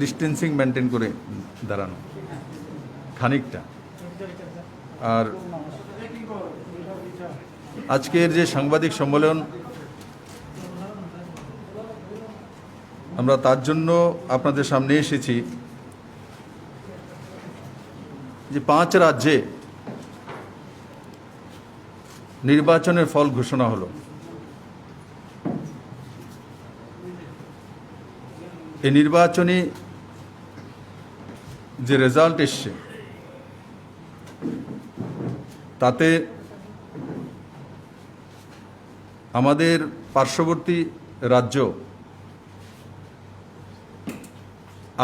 Distancing maintain করে দাঁড়ানো খানিকটা। আর আজকের যে সাংবাদিক সম্মেলন, আমরা তার জন্য আপনাদের সামনে এসেছি যে 5 রাজ্যে নির্বাচনের ফল ঘোষণা হলো। এই নির্বাচনী যে রেজাল্ট এসছে তাতে আমাদের পার্শ্ববর্তী রাজ্য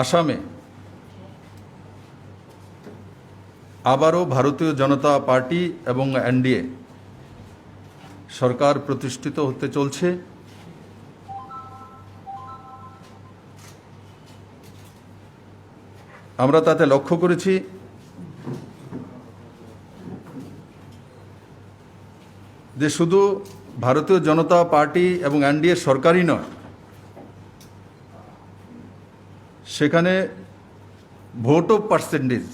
আসামে আবারও ভারতীয় জনতা পার্টি এবং এনডিএ সরকার প্রতিষ্ঠিত হতে চলছে। আমরা তাতে লক্ষ্য করেছি যে শুধু ভারতীয় জনতা পার্টি এবং এনডিএ সরকারই নয়, সেখানে ভোট অফ পার্সেন্টেজ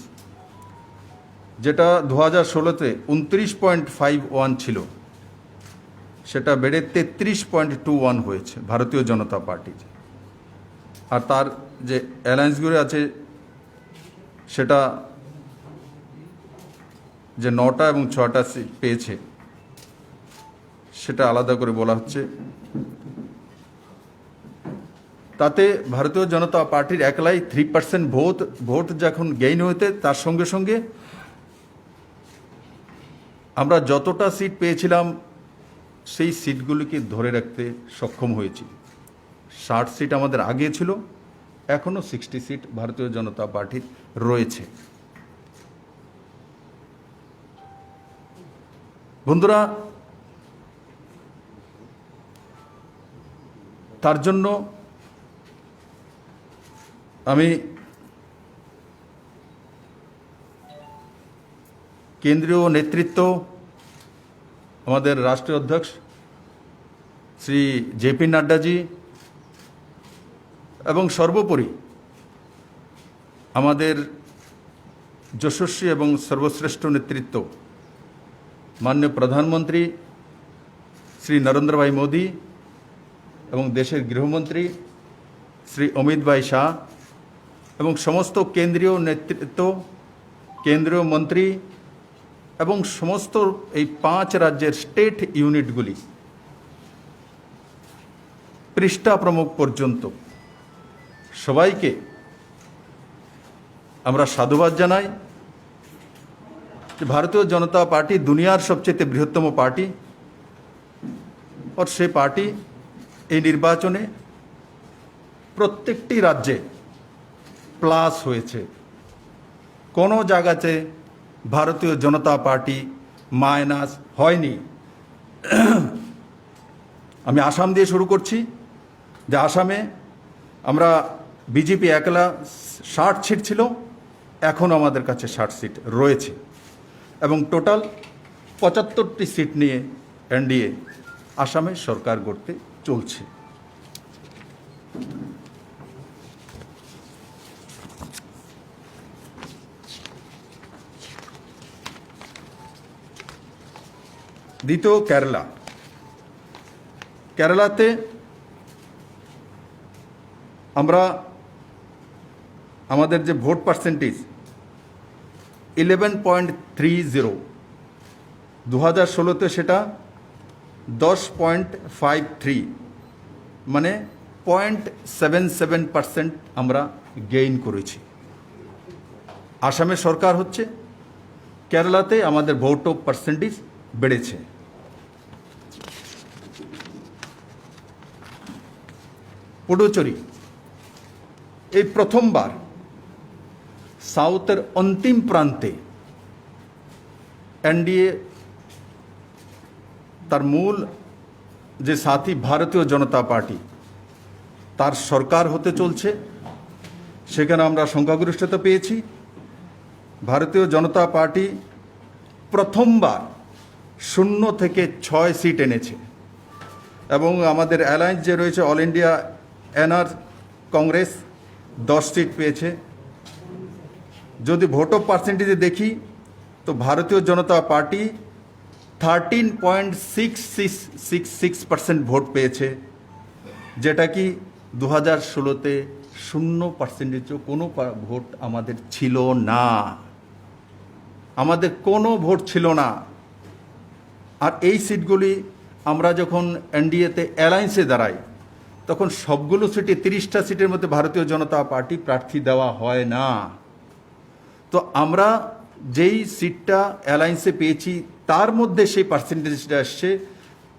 যেটা 2016-তে 29.51 ছিল, সেটা বেড়ে 33.21 হয়েছে ভারতীয় জনতা পার্টির। আর তার যে অ্যালায়েন্সগুলো আছে সেটা যে 9টা এবং 6টা সিট পেয়েছে সেটা আলাদা করে বলা হচ্ছে। তাতে ভারতীয় জনতা পার্টির একলাই 3% ভোট যখন গেইন হতে, তার সঙ্গে সঙ্গে আমরা যতটা সিট পেয়েছিলাম সেই সিটগুলিকে ধরে রাখতে সক্ষম হয়েছি। 60 সিট আমাদের আগে ছিল, এখনও 60 সিট ভারতীয় জনতা পার্টির রয়েছে। বন্ধুরা, তার জন্য আমি কেন্দ্রীয় নেতৃত্ব, আমাদের রাষ্ট্রীয় অধ্যক্ষ শ্রী জেপি নাড্ডাজি এবং সর্বোপরি আমাদের যশস্বী এবং সর্বশ্রেষ্ঠ নেতৃত্ব মাননীয় প্রধানমন্ত্রী শ্রী নরেন্দ্র ভাই মোদী এবং দেশের গৃহমন্ত্রী শ্রী অমিত ভাই শাহ এবং সমস্ত কেন্দ্রীয় নেতৃত্ব, কেন্দ্রীয় মন্ত্রী এবং সমস্ত এই 5 রাজ্যের স্টেট ইউনিটগুলি পৃষ্ঠা প্রমুখ পর্যন্ত সবাইকে আমরা সাধুবাদ জানাই যে ভারতীয় জনতা পার্টি দুনিয়ার সবচেয়ে বৃহত্তম পার্টি, আর সেই পার্টি এই নির্বাচনে প্রত্যেকটি রাজ্যে প্লাস হয়েছে। কোনো জায়গাতে ভারতীয় জনতা পার্টি মাইনাস হয়নি। আমি আসাম দিয়ে শুরু করছি, যে আসামে আমরা বিজেপি একলা 60 সিট ছিল, এখন আমাদের কাছে 60 সিট রয়েছে এবং টোটাল 75টি সিট নিয়ে এনডিএ আসামে সরকার গড়তে চলছে। দ্বিতীয় কেরালাতে আমরা আমাদের যে ভোট পার্সেন্টেজ 11.30, 2016-তে সেটা 10.53, মানে 0.77% আমরা গেইন করেছি। আসামে সরকার হচ্ছে, কেরালাতে আমাদের ভোট অফ পার্সেন্টেজ বেড়েছে। পুডুচেরি এই প্রথমবার সাউথের অন্তিম প্রান্তে এনডিএ তার মূল যে সাথী ভারতীয় জনতা পার্টি তার সরকার হতে চলছে। সেখানে আমরা সংখ্যাগরিষ্ঠতা পেয়েছি। ভারতীয় জনতা পার্টি প্রথমবার 0 থেকে 6 সিট এনেছে এবং আমাদের অ্যালায়েন্স যে রয়েছে অল ইন্ডিয়া এনআর কংগ্রেস, 10 সিট পেয়েছে। যদি ভোট অফ পার্সেন্টেজে দেখি তো ভারতীয় জনতা পার্টি 13.6666% ভোট পেয়েছে, যেটা কি 2016-তে 0%, কোনো ভোট আমাদের ছিল না, আমাদের কোনো ভোট ছিল না। আর এই সিটগুলি আমরা যখন এনডিএতে অ্যালায়েন্সে দাঁড়াই তখন সবগুলো সিটে 30টা সিটের মধ্যে ভারতীয় জনতা পার্টি প্রার্থী দেওয়া হয় না। তো আমরা যেই সিটটা অ্যালায়েন্সে পেয়েছি তার মধ্যে সেই পার্সেন্টেজটা আসছে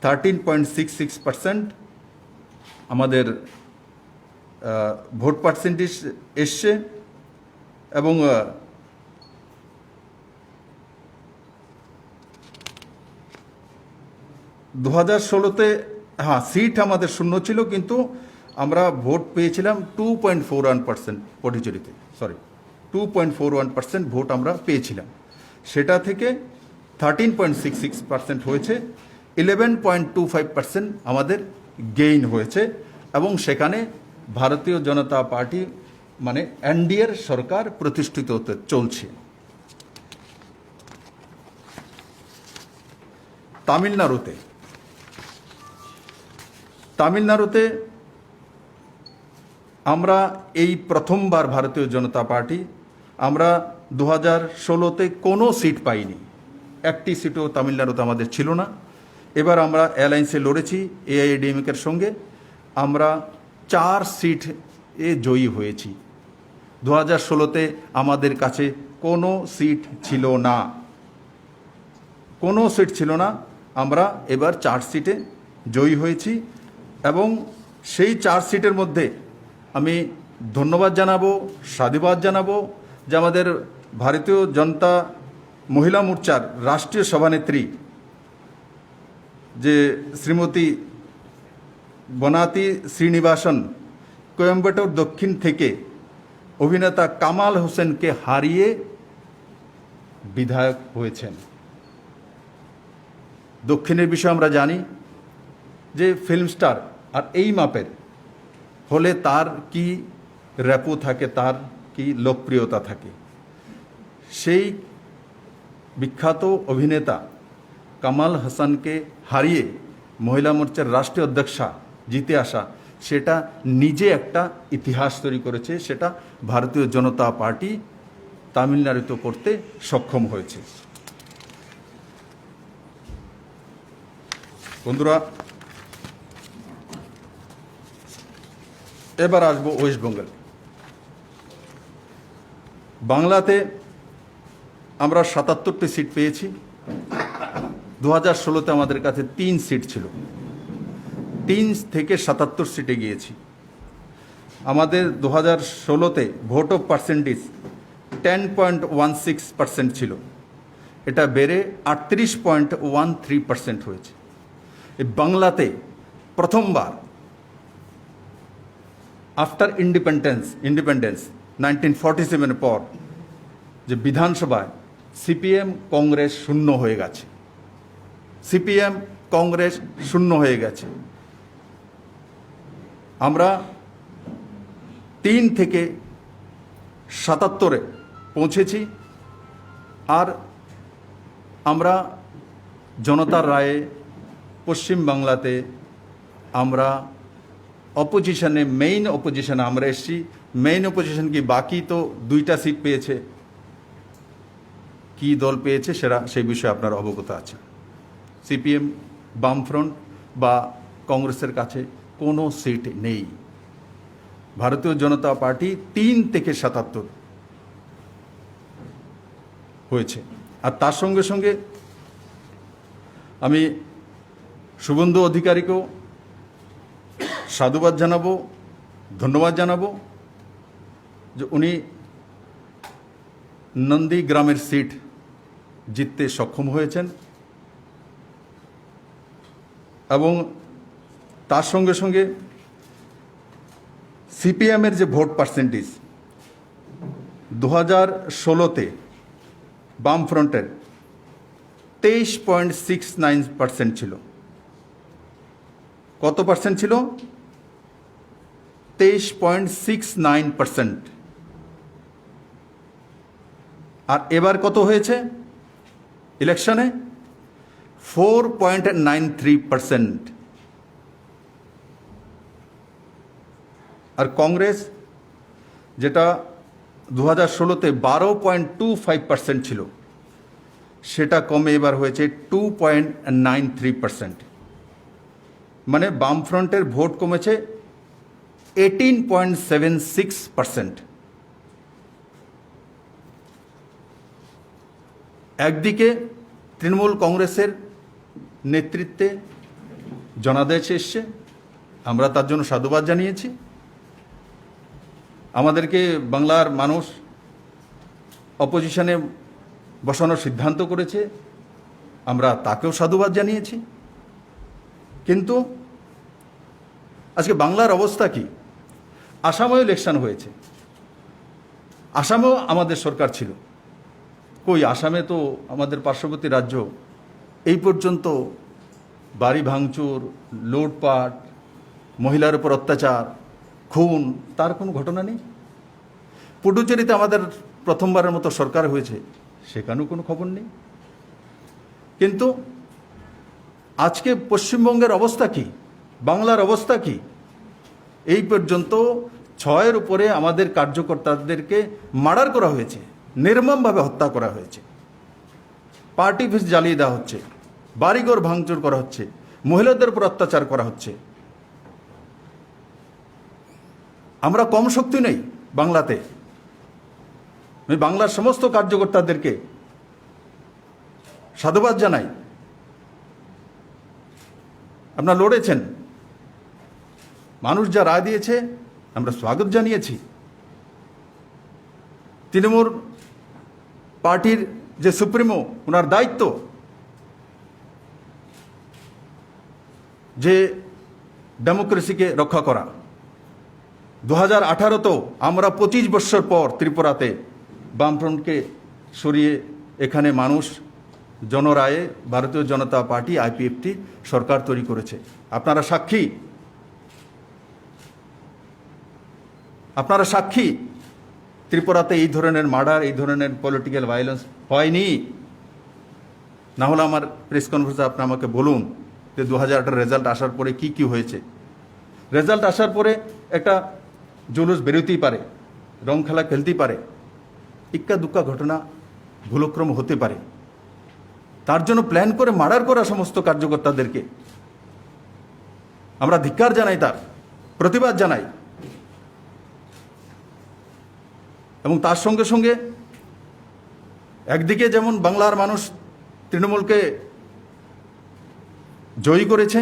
13.66%। আমাদের ভোট পার্সেন্টেজ এসছে এবং 2016-তে হ্যাঁ সিট আমাদের শূন্য ছিল, কিন্তু আমরা ভোট পেয়েছিলাম 2.41%। পটিচুরিতে 2.41% ভোট আমরা পেয়েছিলাম, সেটা থেকে 13.66% হয়েছে, 11.25% আমাদের গেইন হয়েছে। এবং সেখানে ভারতীয় জনতা পার্টি মানে এনডিএর সরকার প্রতিষ্ঠিত হতে চলছে। তামিলনাড়ুতে আমরা এই প্রথমবার ভারতীয় জনতা পার্টি আমরা 2016-তে কোনো সিট পাইনি, একটি সিটও তামিলনাড়ুতে আমাদের ছিল না। এবার আমরা অ্যালায়েন্সে লড়েছি এআইএডিএমকের সঙ্গে, আমরা 4 সিট জয়ী হয়েছি। 2016-তে আমাদের কাছে কোনো সিট ছিল না, কোনো সিট ছিল না, আমরা এবার 4 সিটে জয়ী হয়েছি। এবং সেই 4 সিটের মধ্যে আমি ধন্যবাদ জানাবো, সাধুবাদ জানাবো যে আমাদের ভারতীয় জনতা মহিলা মোর্চার রাষ্ট্রীয় সভানেত্রী যে শ্রীমতী বনাতি শ্রীনিবাসন কোয়েম্বাটোর দক্ষিণ থেকে অভিনেতা কামাল হোসেনকে হারিয়ে বিধায়ক হয়েছেন। দক্ষিণের বিষয়ে আমরা জানি যে ফিল্ম স্টার আর এই মাপের হলে তার কি র্যাপো থাকে, তার কি লোকপ্রিয়তা থাকে। সেই বিখ্যাত অভিনেতা কামাল হাসানকে হারিয়ে মহিলা মোর্চার রাষ্ট্রীয় অধ্যক্ষা জিতে আসা, সেটা নিজে একটা ইতিহাস তৈরি করেছে, সেটা ভারতীয় জনতা পার্টি তামিলনাড়ুতে করতে সক্ষম হয়েছে। বন্ধুরা, এবার আসবো ওয়েস্ট বেঙ্গল। বাংলাতে আমরা 77টি সিট পেয়েছি। 2016-তে আমাদের কাছে 3 সিট ছিল, 3 থেকে 77 সিটে গিয়েছি। আমাদের 2016-তে ভোট অফ পার্সেন্টেজ 10.16% ছিল, এটা বেড়ে 38.13% হয়েছে। এই বাংলাতে প্রথমবার আফটার ইন্ডিপেন্ডেন্স 1947 পর যে বিধানসভায় সিপিএম কংগ্রেস শূন্য হয়ে গেছে, সিপিএম কংগ্রেস শূন্য হয়ে গেছে। আমরা 3 থেকে 77-এ পৌঁছেছি। আর আমরা জনতার রায়ে পশ্চিম বাংলাতে আমরা অপোজিশনে, মেইন অপোজিশনে আমরা এসেছি। মেইন অপোজিশন কি বাকি তো 2টা সিট পেয়েছে, কি দল পেয়েছে সেটা সেই বিষয়ে আপনারা অবগত আছেন। সিপিএম, বামফ্রন্ট বা কংগ্রেসের কাছে কোনো সিট নেই। ভারতীয় জনতা পার্টি 3 থেকে 77 হয়েছে। আর তার সঙ্গে সঙ্গে আমি শুভেন্দু অধিকারীকেও সাধুবাদ জানাবো, ধন্যবাদ জানাবো যে উনি নন্দীগ্রামের সিট জিততে সক্ষম হয়েছেন। এবং তার সঙ্গে সঙ্গে সিপিএমের যে ভোট পার্সেন্টেজ 2016-তে বামফ্রন্টের 23.69% ছিল। কত পার্সেন্ট ছিল? 23.69%। আর এবার কত হয়েছে ইলেকশনে? 4.93%। আর কংগ্রেস, যেটা 2016-তে 12.25% ছিল, সেটা কমে এবার হয়েছে 2.93%। মানে বামফ্রন্টের ভোট কমেছে 18.76%। একদিকে তৃণমূল কংগ্রেসের নেতৃত্বে জনাদেশ এসছে, আমরা তার জন্য সাধুবাদ জানিয়েছি। আমাদেরকে বাংলার মানুষ অপোজিশনে বসানোর সিদ্ধান্ত করেছে, আমরা তাকেও সাধুবাদ জানিয়েছি। কিন্তু আজকে বাংলার অবস্থা কি? আসামেও ইলেকশন হয়েছে, আসামেও আমাদের সরকার ছিল। কই, আসামে তো আমাদের পার্শ্ববর্তী রাজ্য, এই পর্যন্ত বাড়ি ভাঙচুর, লুটপাট, মহিলার উপর অত্যাচার, খুন, তার কোনো ঘটনা নেই। পুডুচেরিতে আমাদের প্রথমবারের মতো সরকার হয়েছে, সেখানেও কোনো খবর নেই। কিন্তু আজকে পশ্চিমবঙ্গের অবস্থা কি, বাংলার অবস্থা কি? এই পর্যন্ত 6-এর উপরে আমাদের কার্যকর্তাদেরকে মার্ডার করা হয়েছে, নির্মমভাবে হত্যা করা হয়েছে, পার্টি অফিস জ্বালিয়ে দেওয়া হচ্ছে, বাড়িঘর ভাঙচুর করা হচ্ছে, মহিলাদের উপর অত্যাচার করা হচ্ছে। আমরা কম শক্তি নেই বাংলাতে। আমি বাংলার সমস্ত কার্যকর্তাদেরকে সাধুবাদ জানাই। আপনারা লড়েছেন, মানুষ যা রায় দিয়েছে আমরা স্বাগত জানিয়েছি। তৃণমূল পার্টির যে সুপ্রিমো, ওনার দায়িত্ব যে ডেমোক্রেসিকে রক্ষা করা। 2018-তেও আমরা 25 বছর পর ত্রিপুরাতে বামফ্রন্টকে সরিয়ে এখানে মানুষ জনরায়ে ভারতীয় জনতা পার্টি আইপিএফটি সরকার তৈরি করেছে। আপনারা সাক্ষী, আপনারা সাক্ষী। ত্রিপুরাতে এই ধরনের মার্ডার, এই ধরনের পলিটিক্যাল ভায়োলেন্স হয়নি। না হলে আমার প্রেস কনফারেন্সে আপনি আমাকে বলুন যে 2018 রেজাল্ট আসার পরে কি কি হয়েছে। রেজাল্ট আসার পরে একটা জুলুস বেরোতেই পারে, রং খেলা খেলতেই পারে, ইক্কা দুক্কা ঘটনা ভুলক্রম হতে পারে। তার জন্য প্ল্যান করে মার্ডার করা সমস্ত কার্যকর্তাদেরকে আমরা ধিক্কার জানাই, তার প্রতিবাদ জানাই। এবং তার সঙ্গে সঙ্গে একদিকে যেমন বাংলার মানুষ তৃণমূলকে জয়ী করেছে,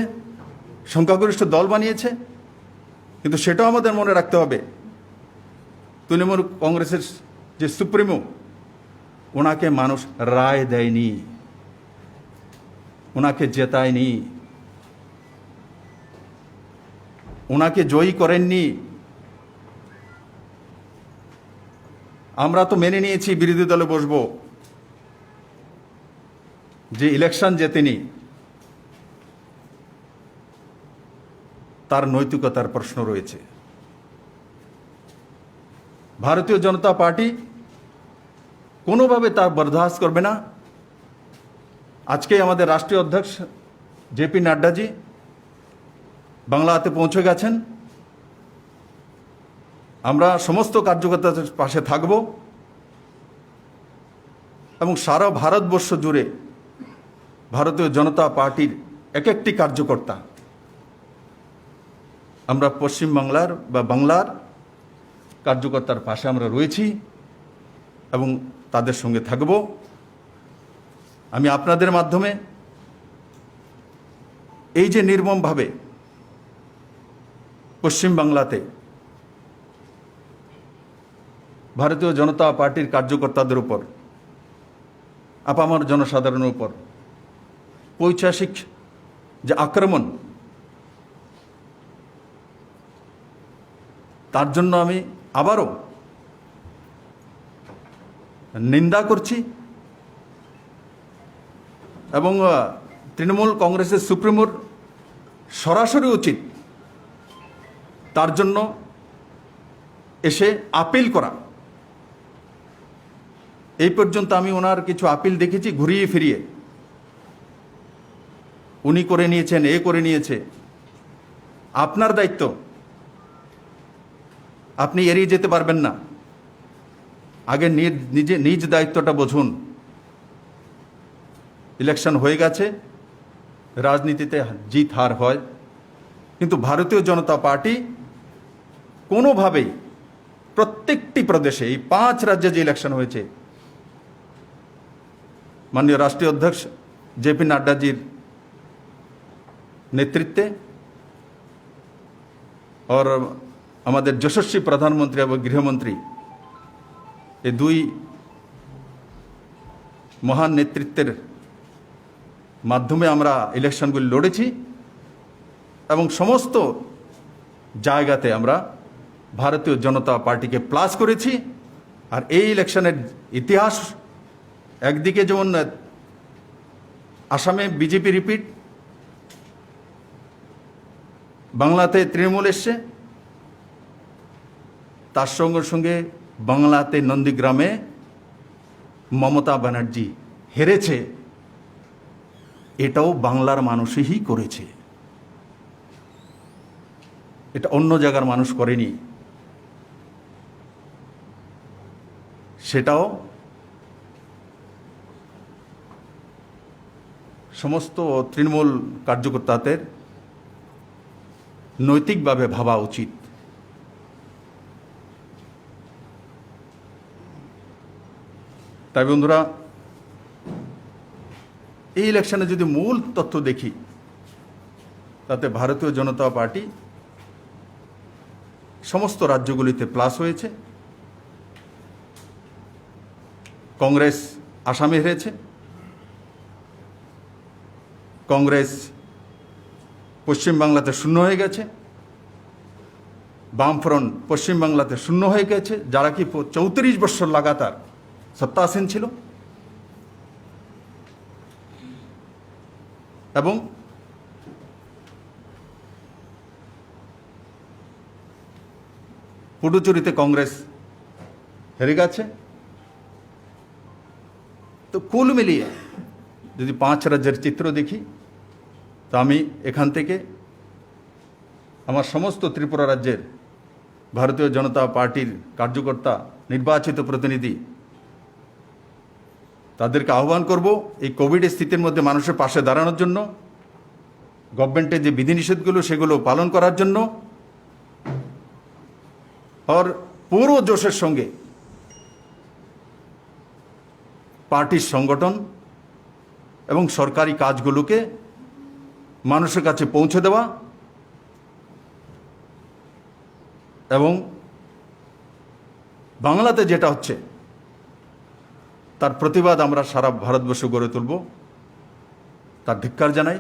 সংখ্যাগরিষ্ঠ দল বানিয়েছে, কিন্তু সেটাও আমাদের মনে রাখতে হবে তৃণমূল কংগ্রেসের যে সুপ্রিমো, ওনাকে মানুষ রায় দেয়নি, ওনাকে জেতায়নি, ওনাকে জয়ী করেননি। আমরা তো মেনে নিয়েছি বিরোধী দলে বসবো, যে ইলেকশন জেতেনি তার নৈতিকতার প্রশ্ন রয়েছে। ভারতীয় জনতা পার্টি কোনোভাবে তা বরদাস্ত করবে না। আজকে আমাদের রাষ্ট্রীয় অধ্যক্ষ জেপি নাড্ডাজি বাংলাতে পৌঁছে গেছেন। আমরা সমস্ত কার্যকর্তাদের পাশে থাকব এবং সারা ভারতবর্ষ জুড়ে ভারতীয় জনতা পার্টির এক একটি কার্যকর্তা, আমরা পশ্চিমবাংলার বা বাংলার কার্যকর্তার পাশে আমরা রয়েছি এবং তাদের সঙ্গে থাকব। আমি আপনাদের মাধ্যমে এই যে নির্মমভাবে পশ্চিমবাংলাতে ভারতীয় জনতা পার্টির কার্যকর্তাদের উপর, আপামর জনসাধারণের উপর পৈশাচিক যে আক্রমণ, তার জন্য আমি আবারও নিন্দা করছি এবং তৃণমূল কংগ্রেসের সুপ্রিমোর সরাসরি উচিত তার জন্য এসে আপিল করা, এই পর্যন্ত আমি ওনার কিছু আপিল দেখেছি ঘুরিয়ে ফিরিয়ে। উনি করে নিয়েছেন, এ করে নিয়েছে। আপনার দায়িত্ব, আপনি এড়িয়ে যেতে পারবেন না। আগে নিজ দায়িত্বটা বুঝুন। ইলেকশন হয়ে গেছে, রাজনীতিতে জিত হার হয়, কিন্তু ভারতীয় জনতা পার্টি কোনোভাবেই প্রত্যেকটি প্রদেশে, এই 5 রাজ্যে যে ইলেকশন হয়েছে, মাননীয় রাষ্ট্রীয় অধ্যক্ষ জেপি নাড্ডাজির নেতৃত্বে और আমাদের যশস্বী প্রধানমন্ত্রী এবং গৃহমন্ত্রী, এই 2 মহান নেতৃত্বের মাধ্যমে আমরা ইলেকশনগুলি লড়েছি এবং সমস্ত জায়গাতে আমরা ভারতীয় জনতা পার্টিকে প্লাস করেছি। আর এই ইলেকশনের ইতিহাস, একদিকে যেমন আসামে বিজেপি রিপিট, বাংলাতে তৃণমূল এসছে, তার সঙ্গে সঙ্গে বাংলাতে নন্দীগ্রামে মমতা ব্যানার্জি হেরেছে। এটাও বাংলার মানুষই করেছে, এটা অন্য জায়গার মানুষ করেনি। সেটাও সমস্ত তৃণমূল কার্যকর্তাদের নৈতিকভাবে ভাবা উচিত। তাই বন্ধুরা, এই ইলেকশনে যদি মূল তথ্য দেখি, তাতে ভারতীয় জনতা পার্টি সমস্ত রাজ্যগুলিতে প্লাস হয়েছে। কংগ্রেস আসামে হেরেছে, কংগ্রেস পশ্চিমবাংলাতে শূন্য হয়ে গেছে, বামফ্রন্ট পশ্চিমবাংলাতে শূন্য হয়ে গেছে, যারা কি 34 বছর লাগাতার সত্তাসীন ছিল। এবং পুডুচেরিতে কংগ্রেস হেরে গেছে। তো কুল মিলিয়ে যদি 5 রাজ্যের চিত্র দেখি, তো আমি এখান থেকে আমার সমস্ত ত্রিপুরা রাজ্যের ভারতীয় জনতা পার্টির কার্যকর্তা, নির্বাচিত প্রতিনিধি, তাদেরকে আহ্বান করব এই কোভিডের স্থিতির মধ্যে মানুষের পাশে দাঁড়ানোর জন্য, গভর্নমেন্টের যে বিধিনিষেধগুলো সেগুলো পালন করার জন্য, আর পুরো জোশের সঙ্গে পার্টির সংগঠন এবং সরকারি কাজগুলোকে মানুষের কাছে পৌঁছে দেওয়া এবং বাংলাতে যেটা হচ্ছে তার প্রতিবাদ আমরা সারা ভারতবর্ষ গড়ে তুলব, তার ধিক্কার জানাই।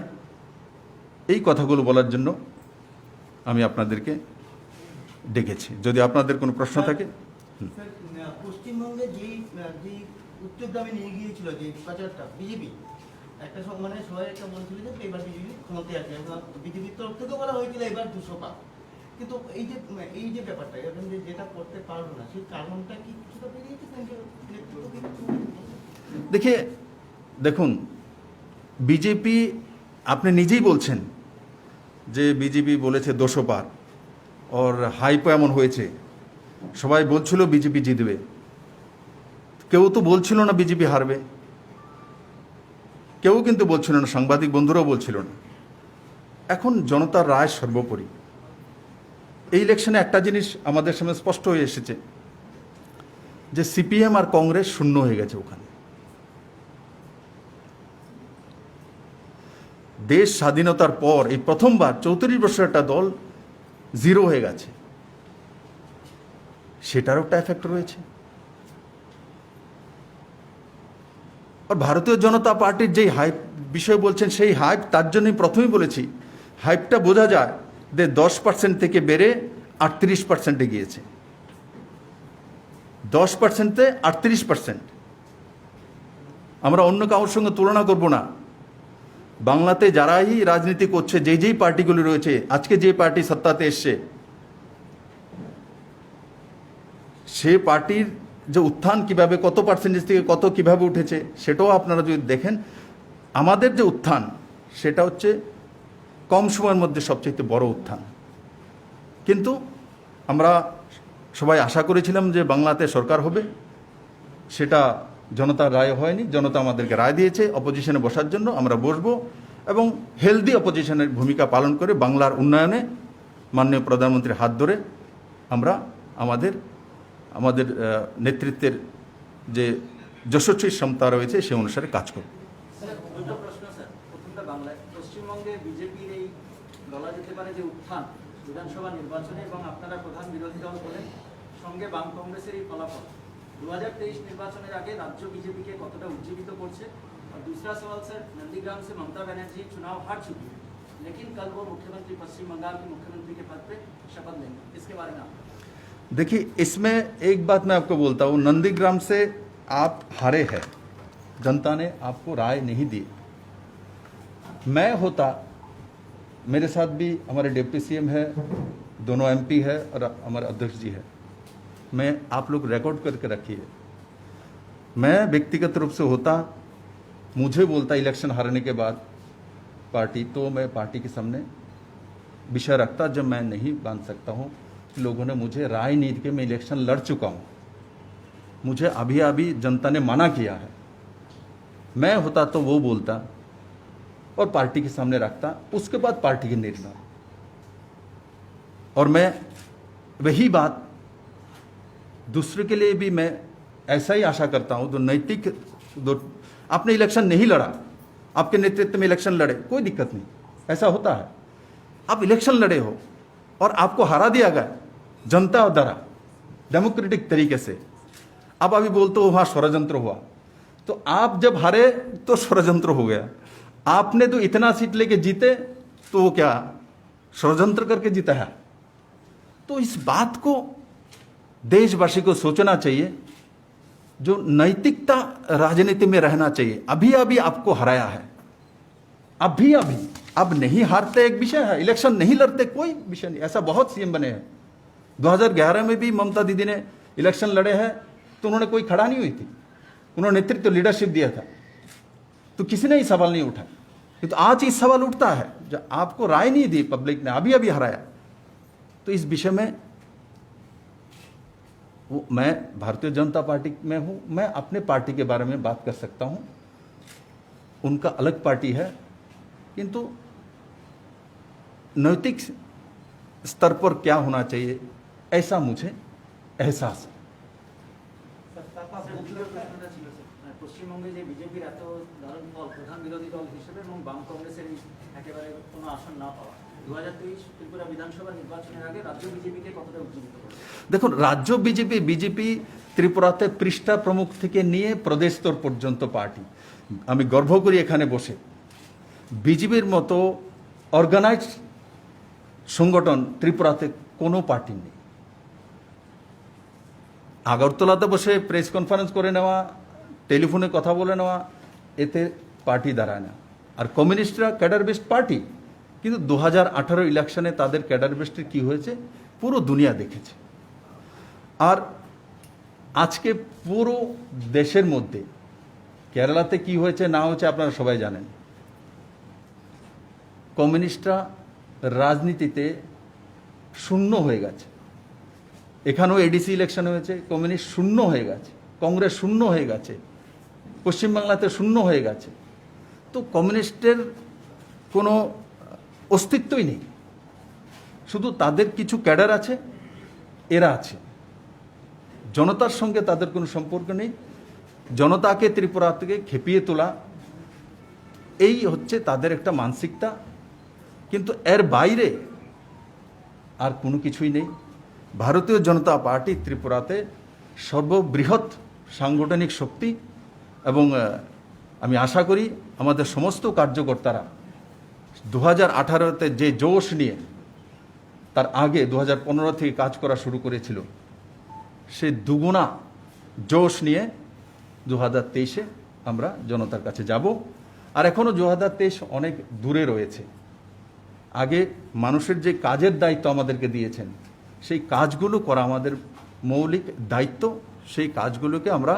এই কথাগুলো বলার জন্য আমি আপনাদেরকে ডেকেছি। যদি আপনাদের কোনো প্রশ্ন থাকে। পশ্চিমবঙ্গে যে উত্তরগ্রামে নিয়ে গিয়েছিল যে প্রচারটা বিজেপি, একটা মানে সবাই একটা বলছিল যে এবার বিজেপি ক্ষমতায় আসবে, বিজেপির তরফ থেকে বলা হয়েছিল এবার 200 পাক। কিন্তু এই যে ব্যাপারটা এখন যেটা করতে পারবো না, সেই কারণটা কি কিছুটা বেরিয়েছে? দেখুন, বিজেপি, আপনি নিজেই বলছেন যে বিজেপি বলেছে 200 পার, ওর হাইপ এমন হয়েছে, সবাই বলছিল বিজেপি জিতবে, কেউ তো বলছিল না বিজেপি হারবে, কেউ কিন্তু বলছিল না, সাংবাদিক বন্ধুরাও বলছিল না। এখন জনতার রায় সর্বোপরি। এই ইলেকশনে একটা জিনিস আমাদের সামনে স্পষ্ট হয়ে এসেছে যে সিপিএম আর কংগ্রেস শূন্য হয়ে গেছে ওখানে। দেশ স্বাধীনতার পর এই প্রথমবার 34 বছর একটা দল জিরো হয়ে গেছে, সেটারও একটা এফেক্ট রয়েছে। আর ভারতীয় জনতা পার্টির যেই হাইপ বিষয় বলছেন, সেই হাইপ, তার জন্যই প্রথমেই বলেছি, হাইপটা বোঝা যায় যে 10% থেকে বেড়ে 38% গিয়েছে। 10%-এ 38%। আমরা অন্য কারোর সঙ্গে তুলনা করব না। বাংলাতে যারাই রাজনীতি করছে, যেই পার্টিগুলি রয়েছে, আজকে যে পার্টি সত্তাতে এসছে, সে পার্টির যে উত্থান কিভাবে কত পার্সেন্টেজ থেকে কত কিভাবে উঠেছে সেটাও আপনারা যদি দেখেন, আমাদের যে উত্থান সেটা হচ্ছে কম সময়ের মধ্যে সবচেয়ে বড় উত্থান। কিন্তু আমরা সবাই আশা করেছিলাম যে বাংলাতে সরকার হবে, সেটা জনতার রায় হয়নি। জনতা আমাদেরকে রায় দিয়েছে অপোজিশনে বসার জন্য, আমরা বসবো এবং হেলদি অপোজিশনের ভূমিকা পালন করে বাংলার উন্নয়নে মাননীয় প্রধানমন্ত্রীর হাত ধরে আমরা আমাদের আমাদের নেতৃত্বের যে যশস্বী ক্ষমতা রয়েছে সে অনুসারে কাজ করব। স্যার, দুটো প্রশ্ন স্যার। প্রথমটা বাংলায়। পশ্চিমবঙ্গে বিজেপির এই বলা যেতে পারে যে উত্থান বিধানসভা নির্বাচনে, এবং আপনারা প্রধান বিরোধী দল বলেন, সঙ্গে বাম কংগ্রেসের এই ফলাফল 2023 निर्वाचन आगे राज्य बीजेपी के कतटा उज्जीवित करছে। और दूसरा सवाल सर, नंदीग्राम से ममता बनर्जी चुनाव हार चुकी है, लेकिन कल वो मुख्यमंत्री पश्चिम बंगाल के मुख्यमंत्री के पद पे शपथ लेंगे, इसके बारे में आप? देखिए, इसमें एक बात मैं आपको बोलता हूँ, नंदीग्राम से आप हारे हैं, जनता ने आपको राय नहीं दी। मैं होता, मेरे साथ भी हमारे डिप्टी सीएम है, दोनों एमपी है और हमारे अध्यक्ष जी है। मैं आप लोग रिकॉर्ड करके रखिए, मैं व्यक्तिगत रूप से होता, मुझे बोलता इलेक्शन हारने के बाद पार्टी, तो मैं पार्टी के सामने विषय रखता जब मैं नहीं बांध सकता हूँ। लोगों ने मुझे राय नहीं दी कि मैं इलेक्शन लड़ चुका हूँ, मुझे अभी अभी जनता ने मना किया है। मैं होता तो वो बोलता और पार्टी के सामने रखता, उसके बाद पार्टी के निर्णय। और मैं वही बात दूसरे के लिए भी मैं ऐसा ही आशा करता हूं। तो नैतिक, आपने इलेक्शन नहीं लड़ा, आपके नेतृत्व में इलेक्शन लड़े, कोई दिक्कत नहीं, ऐसा होता है। आप इलेक्शन लड़े हो और आपको हरा दिया गया जनता द्वारा डेमोक्रेटिक तरीके से, आप अभी बोलते हो वहां षड्यंत्र हुआ, तो आप जब हारे तो षड्यंत्र हो गया। आपने तो इतना सीट लेके जीते, तो वो क्या षड्यंत्र करके जीता है? तो इस बात को देशवासी को सोचना चाहिए, जो नैतिकता राजनीति में रहना चाहिए। अभी अभी आपको हराया है, अभी अभी, अब नहीं हारते एक विषय है, इलेक्शन नहीं लड़ते कोई विषय नहीं। ऐसा बहुत सीएम बने हैं, 2011 में भी ममता दीदी ने इलेक्शन लड़े हैं तो उन्होंने कोई खड़ा नहीं हुई थी, उन्होंने नेतृत्व लीडरशिप दिया था, तो किसी ने ही सवाल नहीं उठाया। तो आज ये सवाल उठता है, जो आपको राय नहीं दी पब्लिक ने, अभी अभी हराया। तो इस विषय में मैं भारतीय जनता पार्टी में हूं, मैं अपने पार्टी के बारे में बात कर सकता हूं, उनका अलग पार्टी है, किंतु नैतिक स्तर पर क्या होना चाहिए ऐसा मुझे एहसास है। পশ্চিমবঙ্গে যে বিজেপির এত দারুণ ফল, প্রধান বিরোধী দল হিসেবে এবং বাম কংগ্রেসের একেবারে কোনো আসন না পাওয়া, 2023 ত্রিপুরা বিধানসভা নির্বাচনের আগে রাজ্য বিজেপিকে কতটা উজ্জীবিত করবে? দেখুন, রাজ্য বিজেপি ত্রিপুরাতে পৃষ্ঠা প্রমুখ থেকে নিয়ে প্রদেশ স্তর পর্যন্ত পার্টি। আমি গর্ব করি এখানে বসে, বিজেপির মতো অর্গানাইজ সংগঠন ত্রিপুরাতে কোনো পার্টি নেই। আগরতলাতে বসে প্রেস কনফারেন্স করে নেওয়া, টেলিফোনে কথা বলে নেওয়া, এতে পার্টি দাঁড়ায় না। আর কমিউনিস্টরা ক্যাডার বেস্ট পার্টি, কিন্তু 2018 ইলেকশনে তাদের ক্যাডার বেস্টের কী হয়েছে পুরো দুনিয়া দেখেছে। আর আজকে পুরো দেশের মধ্যে কেরালাতে কি হয়েছে না হয়েছে আপনারা সবাই জানেন। কমিউনিস্টরা রাজনীতিতে শূন্য হয়ে গেছে, এখানেও এডিসি ইলেকশন হয়েছে, কমিউনিস্ট শূন্য হয়ে গেছে, কংগ্রেস শূন্য হয়ে গেছে, পশ্চিমবাংলাতে শূন্য হয়ে গেছে। তো কমিউনিস্টের কোনো অস্তিত্বই নেই, শুধু তাদের কিছু ক্যাডার আছে, এরা আছে, জনতার সঙ্গে তাদের কোনো সম্পর্ক নেই। জনতাকে ত্রিপুরা থেকে খেপিয়ে তোলা, এই হচ্ছে তাদের একটা মানসিকতা, কিন্তু এর বাইরে আর কোনো কিছুই নেই। ভারতীয় জনতা পার্টি ত্রিপুরাতে সর্ববৃহৎ সাংগঠনিক শক্তি, এবং আমি আশা করি আমাদের সমস্ত কার্যকর্তারা 2018-তে যে জোশ নিয়ে তার আগে 2015 থেকে কাজ করা শুরু করেছিল, সে দুগুণা জোশ নিয়ে 2023-এ আমরা জনতার কাছে যাব। আর এখনও 2023 অনেক দূরে রয়েছে। আগে মানুষের যে কাজের দায়িত্ব আমাদেরকে দিয়েছেন, সেই কাজগুলো করা আমাদের মৌলিক দায়িত্ব, সেই কাজগুলোকে আমরা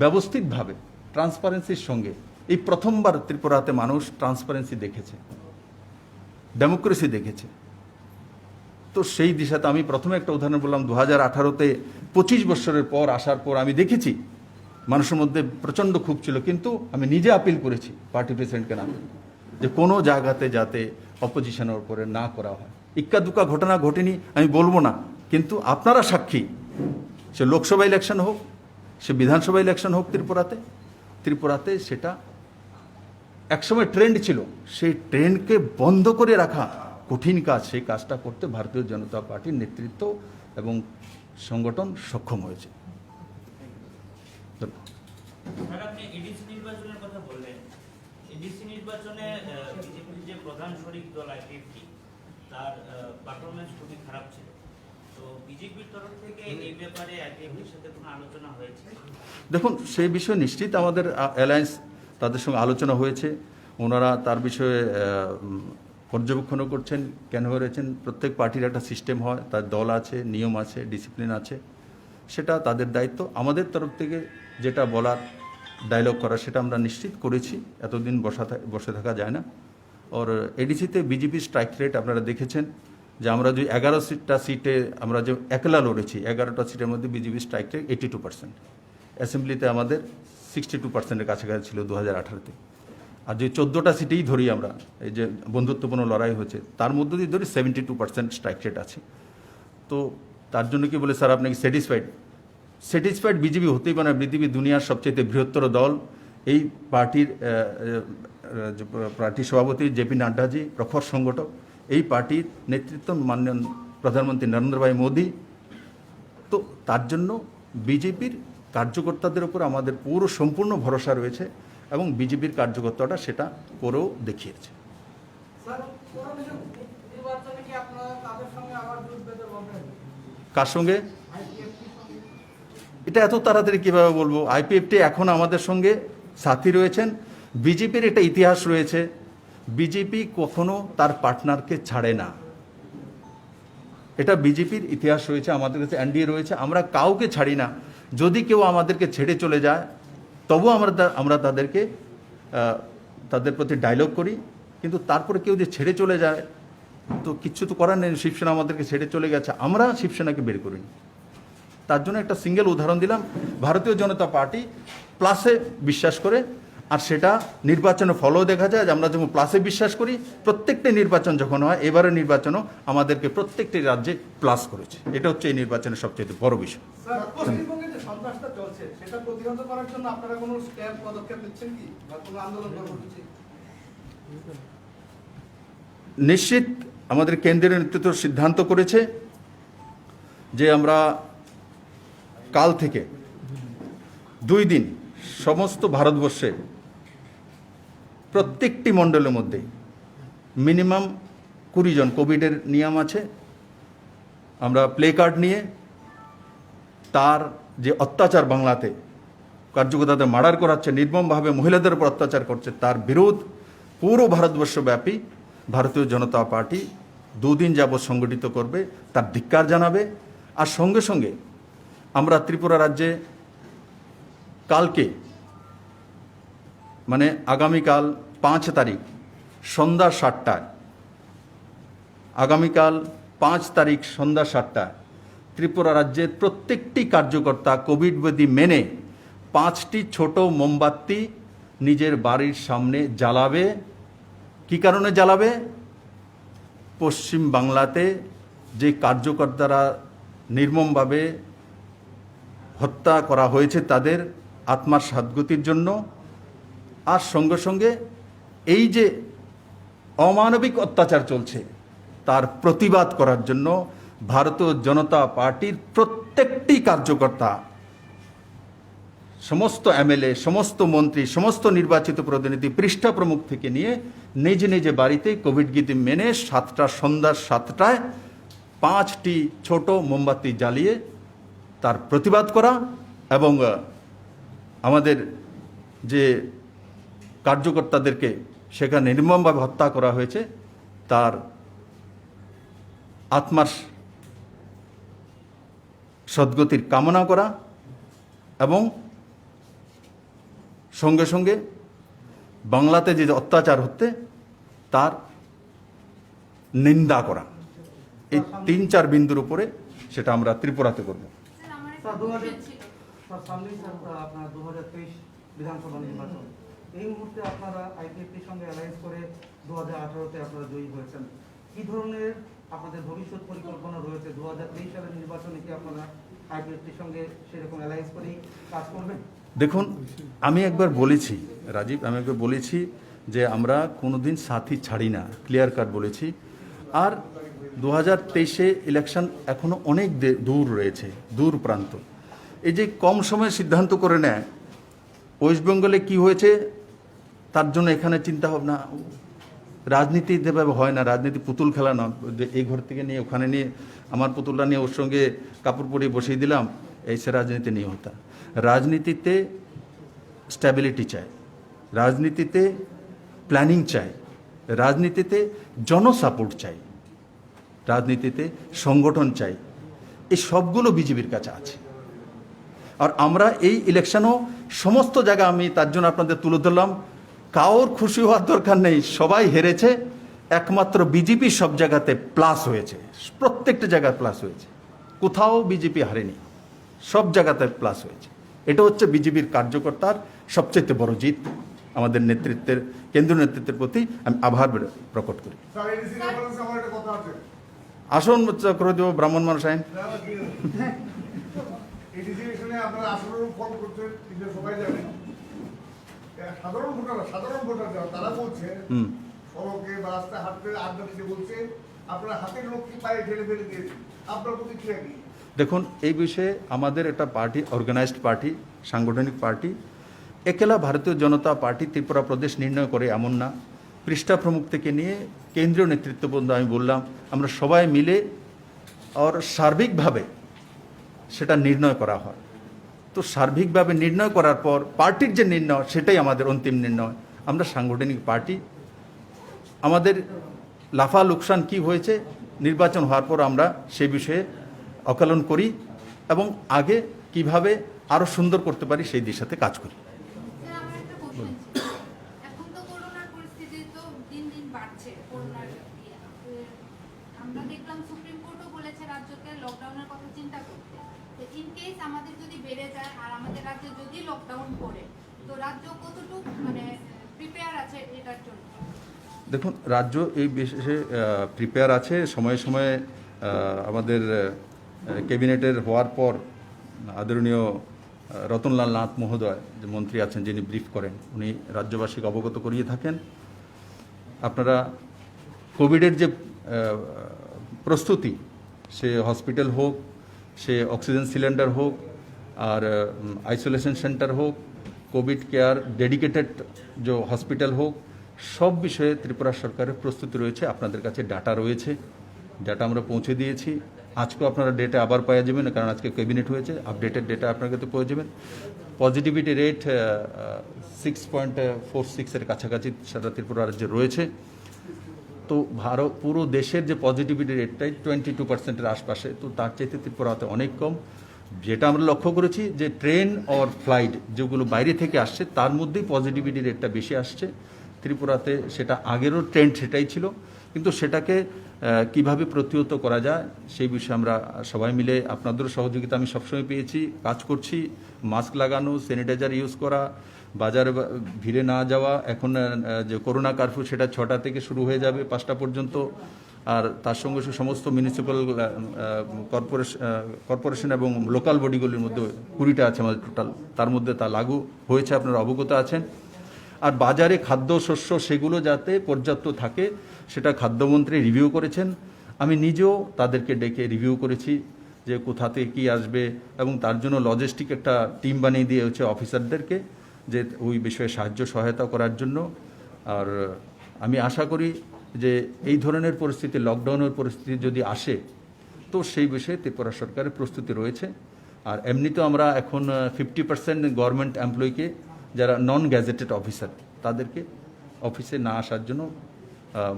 ব্যবস্থিতভাবে ট্রান্সপারেন্সির সঙ্গে এই প্রথমবার ত্রিপুরাতে মানুষ ট্রান্সপারেন্সি দেখেছে, ডেমোক্রেসি দেখেছে। তো সেই দিশাতে আমি প্রথমে একটা উদাহরণ বললাম, 2018-তে 25 বছরের পর আসার পর আমি দেখেছি মানুষের মধ্যে প্রচণ্ড ক্ষোভ ছিল, কিন্তু আমি নিজে আপিল করেছি পার্টি প্রেসিডেন্টকে নামে যে কোনো জায়গাতে যাতে অপোজিশনের উপরে না করা হয়। ইক্কা দুক্কা ঘটনা ঘটেনি আমি বলবো না, কিন্তু আপনারা সাক্ষী, সে লোকসভা ইলেকশন হোক, সে বিধানসভা ইলেকশন হোক, ত্রিপুরাতে সেটা একসময় ট্রেন্ড ছিল, সেই ট্রেন্ডকে বন্ধ করে রাখা কঠিন কাজ। সেই কাজটা করতে ভারতীয় জনতা পার্টির নেতৃত্ব এবং সংগঠন সক্ষম হয়েছে। স্যার, আপনি এডিসি নির্বাচনের কথা বললেন। এডিসি নির্বাচনে বিজেপির যে প্রধান শরিক দল আইপিএফটি, তার পারফরমেন্স খুবই খারাপ ছিল। তো বিজেপির তরফ থেকে এই ব্যাপারে আইপিএফটির সাথে কোনো আলোচনা হয়েছে? দেখুন, সেই বিষয়ে নিশ্চিত আমাদের অ্যালায়েন্স তাদের সঙ্গে আলোচনা হয়েছে। ওনারা তার বিষয়ে পর্যবেক্ষণও করছেন, কেন হয়েছেন। প্রত্যেক পার্টির একটা সিস্টেম হয়, তার দল আছে, নিয়ম আছে, ডিসিপ্লিন আছে, সেটা তাদের দায়িত্ব। আমাদের তরফ থেকে যেটা বলার, ডায়লগ করা, সেটা আমরা নিশ্চিত করেছি। এতদিন বসে থাকা যায় না। আর এডিসিতে বিজেপি স্ট্রাইক রেট আপনারা দেখেছেন যে আমরা যে 11টা সিটে আমরা যে একলা লড়েছি, 11টা সিটের মধ্যে বিজেপি স্ট্রাইক রেট 82%। অ্যাসেম্বলিতে আমাদের 62%-এর কাছাকাছি ছিল 2018-তে। আর যে 14টা সিটেই ধরি আমরা, এই যে বন্ধুত্বপূর্ণ লড়াই হয়েছে, তার মধ্যে দিয়ে ধরি 72% স্ট্রাইক রেট আছে। তো তার জন্য কি বলে স্যার, আপনি কি স্যাটিসফাইড বিজেপি হতেই পারে না। বিজেপি দুনিয়ার সবচেয়ে বৃহত্তর দল। এই পার্টির সভাপতি জেপি নাড্ডাজি প্রখর সংগঠক, এই পার্টির নেতৃত্ব মাননীয় প্রধানমন্ত্রী নরেন্দ্র ভাই মোদী। তো তার জন্য বিজেপির কার্যকর্তাদের উপর আমাদের পুরো সম্পূর্ণ ভরসা রয়েছে এবং বিজেপির কার্যকর্তাটা সেটা করেও দেখিয়েছে। কার সঙ্গে? এটা এত তাড়াতাড়ি কীভাবে বলবো? আইপিএফটি এখন আমাদের সঙ্গে সাথী রয়েছেন। বিজেপির একটা ইতিহাস রয়েছে, বিজেপি কখনো তার পার্টনারকে ছাড়ে না। এটা বিজেপির ইতিহাস রয়েছে, আমাদের কাছে এনডিএ রয়েছে, আমরা কাউকে ছাড়ি না। যদি কেউ আমাদেরকে ছেড়ে চলে যায়, তবুও আমরা তাদের প্রতি ডায়লগ করি। কিন্তু তারপরে কেউ যে ছেড়ে চলে যায়, তো কিচ্ছু তো করার নেই। শিবসেনা আমাদেরকে ছেড়ে চলে গেছে, আমরা শিবসেনাকে বের করিনি। তার জন্য একটা সিঙ্গেল উদাহরণ দিলাম। ভারতীয় জনতা পার্টি প্লাসে বিশ্বাস করে, আর সেটা নির্বাচনে ফলও দেখা যায় যে আমরা যখন প্লাসে বিশ্বাস করি, প্রত্যেকটি নির্বাচন যখন হয়, এবারের নির্বাচনও আমাদেরকে প্রত্যেকটি রাজ্যে প্লাস করেছে। এটা হচ্ছে এই নির্বাচনের সবচেয়ে বড় বিষয়। পশ্চিমবঙ্গে যে সন্ত্রাসটা চলছে, সেটা প্রতিহত করার জন্য আপনারা কোনো পদক্ষেপ নিচ্ছেন কি, বা কোনো আন্দোলন কর্মসূচি? নিশ্চিত আমাদের কেন্দ্রীয় নেতৃত্ব সিদ্ধান্ত করেছে যে আমরা কাল থেকে 2 দিন সমস্ত ভারতবর্ষে প্রত্যেকটি মণ্ডলের মধ্যে মিনিমাম 20 জন, কোভিডের নিয়ম আছে, আমরা প্লে কার্ড নিয়ে তার যে অত্যাচার বাংলাতে কার্যকর্তাদের মার্ডার করাচ্ছে, নির্মমভাবে মহিলাদের উপর অত্যাচার করছে, তার বিরোধ পুরো ভারতবর্ষব্যাপী ভারতীয় জনতা পার্টি 2 দিন যাবৎ সংগঠিত করবে, তার ধিক্কার জানাবে। আর সঙ্গে সঙ্গে আমরা ত্রিপুরা রাজ্যে কালকে, মানে আগামীকাল 5 তারিখ সন্ধ্যা 7টায়, আগামীকাল 5 তারিখ সন্ধ্যা 7টায় ত্রিপুরা রাজ্যের প্রত্যেকটি কার্যকর্তা কোভিড বিধি মেনে 5টি ছোট মোমবাতি নিজের বাড়ির সামনে জ্বালাবে। কি কারণে জ্বালাবে? পশ্চিম বাংলাতে যে কার্যকর্তারা নির্মমভাবে হত্যা করা হয়েছে, তাদের আত্মার সাদ্গতির জন্য, আর সঙ্গে সঙ্গে এই যে অমানবিক অত্যাচার চলছে তার প্রতিবাদ করার জন্য ভারতীয় জনতা পার্টির প্রত্যেকটি কার্যকর্তা, সমস্ত এমএলএ, সমস্ত মন্ত্রী, সমস্ত নির্বাচিত প্রতিনিধি, পৃষ্ঠা প্রমুখ থেকে নিয়ে নিজ নিজ বাড়িতে কোভিড বিধি মেনে সন্ধ্যা 7টায় 5টি ছোট মোমবাতি জ্বালিয়ে তার প্রতিবাদ করা এবং আমাদের যে কার্যকর্তাদেরকে সেখানে নির্মমভাবে হত্যা করা হয়েছে তার আত্মার সদ্গতির কামনা করা এবং সঙ্গে সঙ্গে বাংলাতে যে অত্যাচার হচ্ছে তার নিন্দা করা, এই 3-4 বিন্দুর উপরে সেটা আমরা ত্রিপুরাতে করব। স্যার, আমার একটা স্যার, 2000 question ছিল। স্যার সামনেই স্যার আপনার 2023 বিধানসভা নির্বাচন। এই মুহূর্তে আপনারা আইপিএফটির সঙ্গে অ্যালায়েন্স করে 2018-তে আপনারা জয়ী হয়েছেন। কি ধরনের আপনাদের ভবিষ্যৎ পরিকল্পনা রয়েছে? 2023 সালের নির্বাচনে কি আপনারা আইপিএফটির সঙ্গে সেরকম অ্যালায়েন্স করেই কাজ করবেন? দেখুন, আমি একবার বলেছি রাজীব, আমি একবার বলেছি যে আমরা কোনোদিন সাথী ছাড়ি না, ক্লিয়ার কাট বলেছি। আর 2023-এ ইলেকশন এখনো অনেক দূর রয়েছে, দূর প্রান্ত। এই যে কম সময়ে সিদ্ধান্ত করে নেয়, ওয়েস্ট বেঙ্গলে কী হয়েছে তার জন্য এখানে চিন্তা ভাবনা, রাজনীতি যেভাবে হয় না, রাজনীতি পুতুল খেলা না, যে এই ঘর থেকে নিয়ে ওখানে নিয়ে আমার পুতুলটা নিয়ে ওর সঙ্গে কাপড় পরিয়ে বসিয়ে দিলাম, এইসে রাজনীতি নিয়ে হতা। রাজনীতিতে স্ট্যাবিলিটি চাই, রাজনীতিতে প্ল্যানিং চাই, রাজনীতিতে জনসাপোর্ট চাই, রাজনীতিতে সংগঠন চাই। এই সবগুলো বিজেপির কাছে আছে। আর আমরা এই ইলেকশনও সমস্ত জায়গা, আমি তার জন্য আপনাদের তুলে ধরলাম, কারোর খুশি হওয়ার দরকার নেই, সবাই হেরেছে, একমাত্র বিজেপি সব জায়গাতে প্লাস হয়েছে, প্রত্যেকটা জায়গায় প্লাস হয়েছে, কোথাও বিজেপি হারেনি, সব জায়গাতে প্লাস হয়েছে। এটা হচ্ছে বিজেপির কার্যকর্তার সবচেয়ে বড় জিত। আমাদের নেতৃত্বের, কেন্দ্রীয় নেতৃত্বের প্রতি আমি আভার প্রকট করি। স্যার, এডিসি রেফারেন্সে আমার একটা কথা আছে। আসুন করে দেবো ব্রাহ্মণ মানুষ আইন। এডিসি এখানে আপনারা আসলেও ফলো করছেন, এটা সবাই জানেন। সাধারণ ভোটার যারা, তারা বলছে সড়কে বা রাস্তায় হাঁটতে আড্ডা দিতে বলছে আপনারা হাতের লক্ষ্মী পায়ে ঠেলে ফেলে দিয়েছেন। আপনার প্রতিক্রিয়া কি? দেখুন, এই বিষয়ে আমাদের একটা পার্টি, অর্গানাইজড পার্টি, সাংগঠনিক পার্টি, একলা ভারতীয় জনতা পার্টি ত্রিপুরা প্রদেশ নির্ণয় করে এমন না। পৃষ্ঠা প্রমুখ থেকে নিয়ে কেন্দ্রীয় নেতৃত্ব পর্যন্ত আমি বললাম, আমরা সবাই মিলে আর সার্বিকভাবে সেটা নির্ণয় করা হয়। তো সার্বিকভাবে নির্ণয় করার পর পার্টির যে নির্ণয়, সেটাই আমাদের অন্তিম নির্ণয়। আমরা সাংগঠনিক পার্টি, আমাদের লাফা লোকসান কি হয়েছে নির্বাচন হওয়ার পর আমরা সেই বিষয়ে আকলন করি এবং আগে কিভাবে আরও সুন্দর করতে পারি সেই দিশাতে কাজ করি। স্যার, আমার একটা question ছিল। এখন তো করোনার পরিস্থিতি তো দিন দিন বাড়ছে, করোনার ইয়ে। আমরা দেখলাম সুপ্রিম কোর্টও বলেছে রাজ্যকে লকডাউনের কথা চিন্তা করতে। তো ইন কেস আমাদের যদি বেড়ে যায় আর আমাদের রাজ্যে যদি লকডাউন করে, তো রাজ্য কতটুকু মানে প্রিপেয়ার আছে এটার জন্য? দেখুন, রাজ্য এই বিশেষে প্রিপেয়ার আছে। সময়ে সময়ে আমাদের ক্যাবিনেটের হওয়ার পর আদরণীয় রতনলাল নাথ মহোদয়, যে মন্ত্রী আছেন, যিনি ব্রিফ করেন, উনি রাজ্যবাসীকে অবগত করিয়ে থাকেন। আপনারা কোভিডের যে প্রস্তুতি, সে হসপিটাল হোক, সে অক্সিজেন সিলিন্ডার হোক, আর আইসোলেশন সেন্টার হোক, কোভিড কেয়ার ডেডিকেটেড যে হসপিটাল হোক, সব বিষয়ে ত্রিপুরা সরকারের প্রস্তুতি রয়েছে। আপনাদের কাছে ডাটা রয়েছে, ডাটা আমরা পৌঁছে দিয়েছি। আজকেও আপনারা ডেটা আবার পাওয়া যাবেন, কারণ আজকে ক্যাবিনেট হয়েছে, আপডেটেড ডেটা আপনার কাছে পেয়ে যাবেন। পজিটিভিটি রেট 6.46-এর কাছাকাছি সারা ত্রিপুরা রাজ্যে রয়েছে। তো ভারত পুরো দেশের যে পজিটিভিটি রেটটাই 22%-এর আশপাশে, তো তার চাইতে ত্রিপুরাতে অনেক কম। যেটা আমরা লক্ষ্য করেছি যে ট্রেন অর ফ্লাইট যেগুলো বাইরে থেকে আসছে, তার মধ্যেই পজিটিভিটি রেটটা বেশি আসছে ত্রিপুরাতে। সেটা আগেরও ট্রেন্ড সেটাই ছিল, কিন্তু সেটাকে কিভাবে প্রতিহত করা যায় সেই বিষয়ে আমরা সবাই মিলে, আপনাদেরও সহযোগিতা আমি সবসময় পেয়েছি, কাজ করছি। মাস্ক লাগানো, স্যানিটাইজার ইউজ করা, বাজারে ভিড়ে না যাওয়া। এখন যে করোনা কারফিউ, সেটা 6টা থেকে শুরু হয়ে যাবে 5টা পর্যন্ত। আর তার সঙ্গে সমস্ত মিউনিসিপ্যাল কর্পোরেশন এবং লোকাল বডিগুলির মধ্যে 20টা আছে আমাদের টোটাল, তার মধ্যে তা লাগু হয়েছে, আপনারা অবগত আছেন। আর বাজারে খাদ্যশস্য সেগুলো যাতে পর্যাপ্ত থাকে, সেটা খাদ্যমন্ত্রী রিভিউ করেছেন। আমি নিজেও তাদেরকে ডেকে রিভিউ করেছি যে কোথা থেকে কী আসবে, এবং তার জন্য লজিস্টিক একটা টিম বানিয়ে দিয়ে হচ্ছে অফিসারদেরকে, যে ওই বিষয়ে সাহায্য সহায়তা করার জন্য। আর আমি আশা করি যে এই ধরনের পরিস্থিতি, লকডাউনের পরিস্থিতি যদি আসে, তো সেই বিষয়ে ত্রিপুরা সরকারের প্রস্তুতি রয়েছে। আর এমনিতেও আমরা এখন 50% গভর্নমেন্ট এমপ্লয়িকে, যারা নন গ্যাজেটেড অফিসার, তাদেরকে অফিসে না আসার জন্য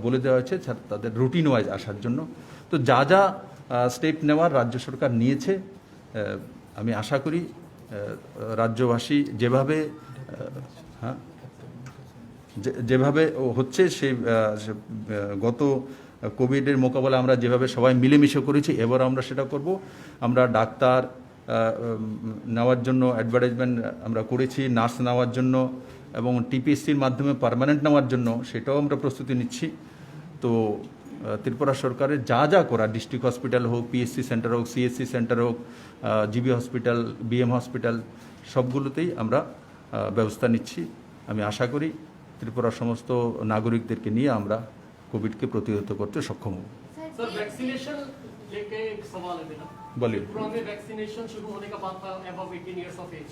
বলে দেওয়া হয়েছে, তাদের রুটিন ওয়াইজ আসার জন্য। তো যা যা স্টেপ নেওয়ার রাজ্য সরকার নিয়েছে, আমি আশা করি রাজ্যবাসী যেভাবে হ্যাঁ যেভাবে হচ্ছে সেই গত কোভিডের মোকাবেলা আমরা যেভাবে সবাই মিলেমিশে করেছি, এবার আমরা সেটা করব। আমরা ডাক্তার নেওয়ার জন্য অ্যাডভার্টাইজমেন্ট আমরা করেছি, নার্স নেওয়ার জন্য এবং টিপিএসসির মাধ্যমে পার্মানেন্ট নেওয়ার জন্য সেটাও আমরা প্রস্তুতি নিচ্ছি। তো ত্রিপুরা সরকারের যা যা করা, ডিস্ট্রিক্ট হসপিটাল হোক, পিএসসি সেন্টার হোক, সিএসসি সেন্টার হোক, জিবি হসপিটাল, বিএম হসপিটাল, সবগুলোতেই আমরা ব্যবস্থা নিচ্ছি। আমি আশা করি ত্রিপুরার সমস্ত নাগরিকদেরকে নিয়ে আমরা কোভিডকে প্রতিহত করতে সক্ষম হব। सर वैक्सीनेशन लेके एक सवाल है मेरा। बोलिए। त्रिपुरा में वैक्सीनेशन शुरू होने का बात था अबव 18 इयर्स ऑफ एज,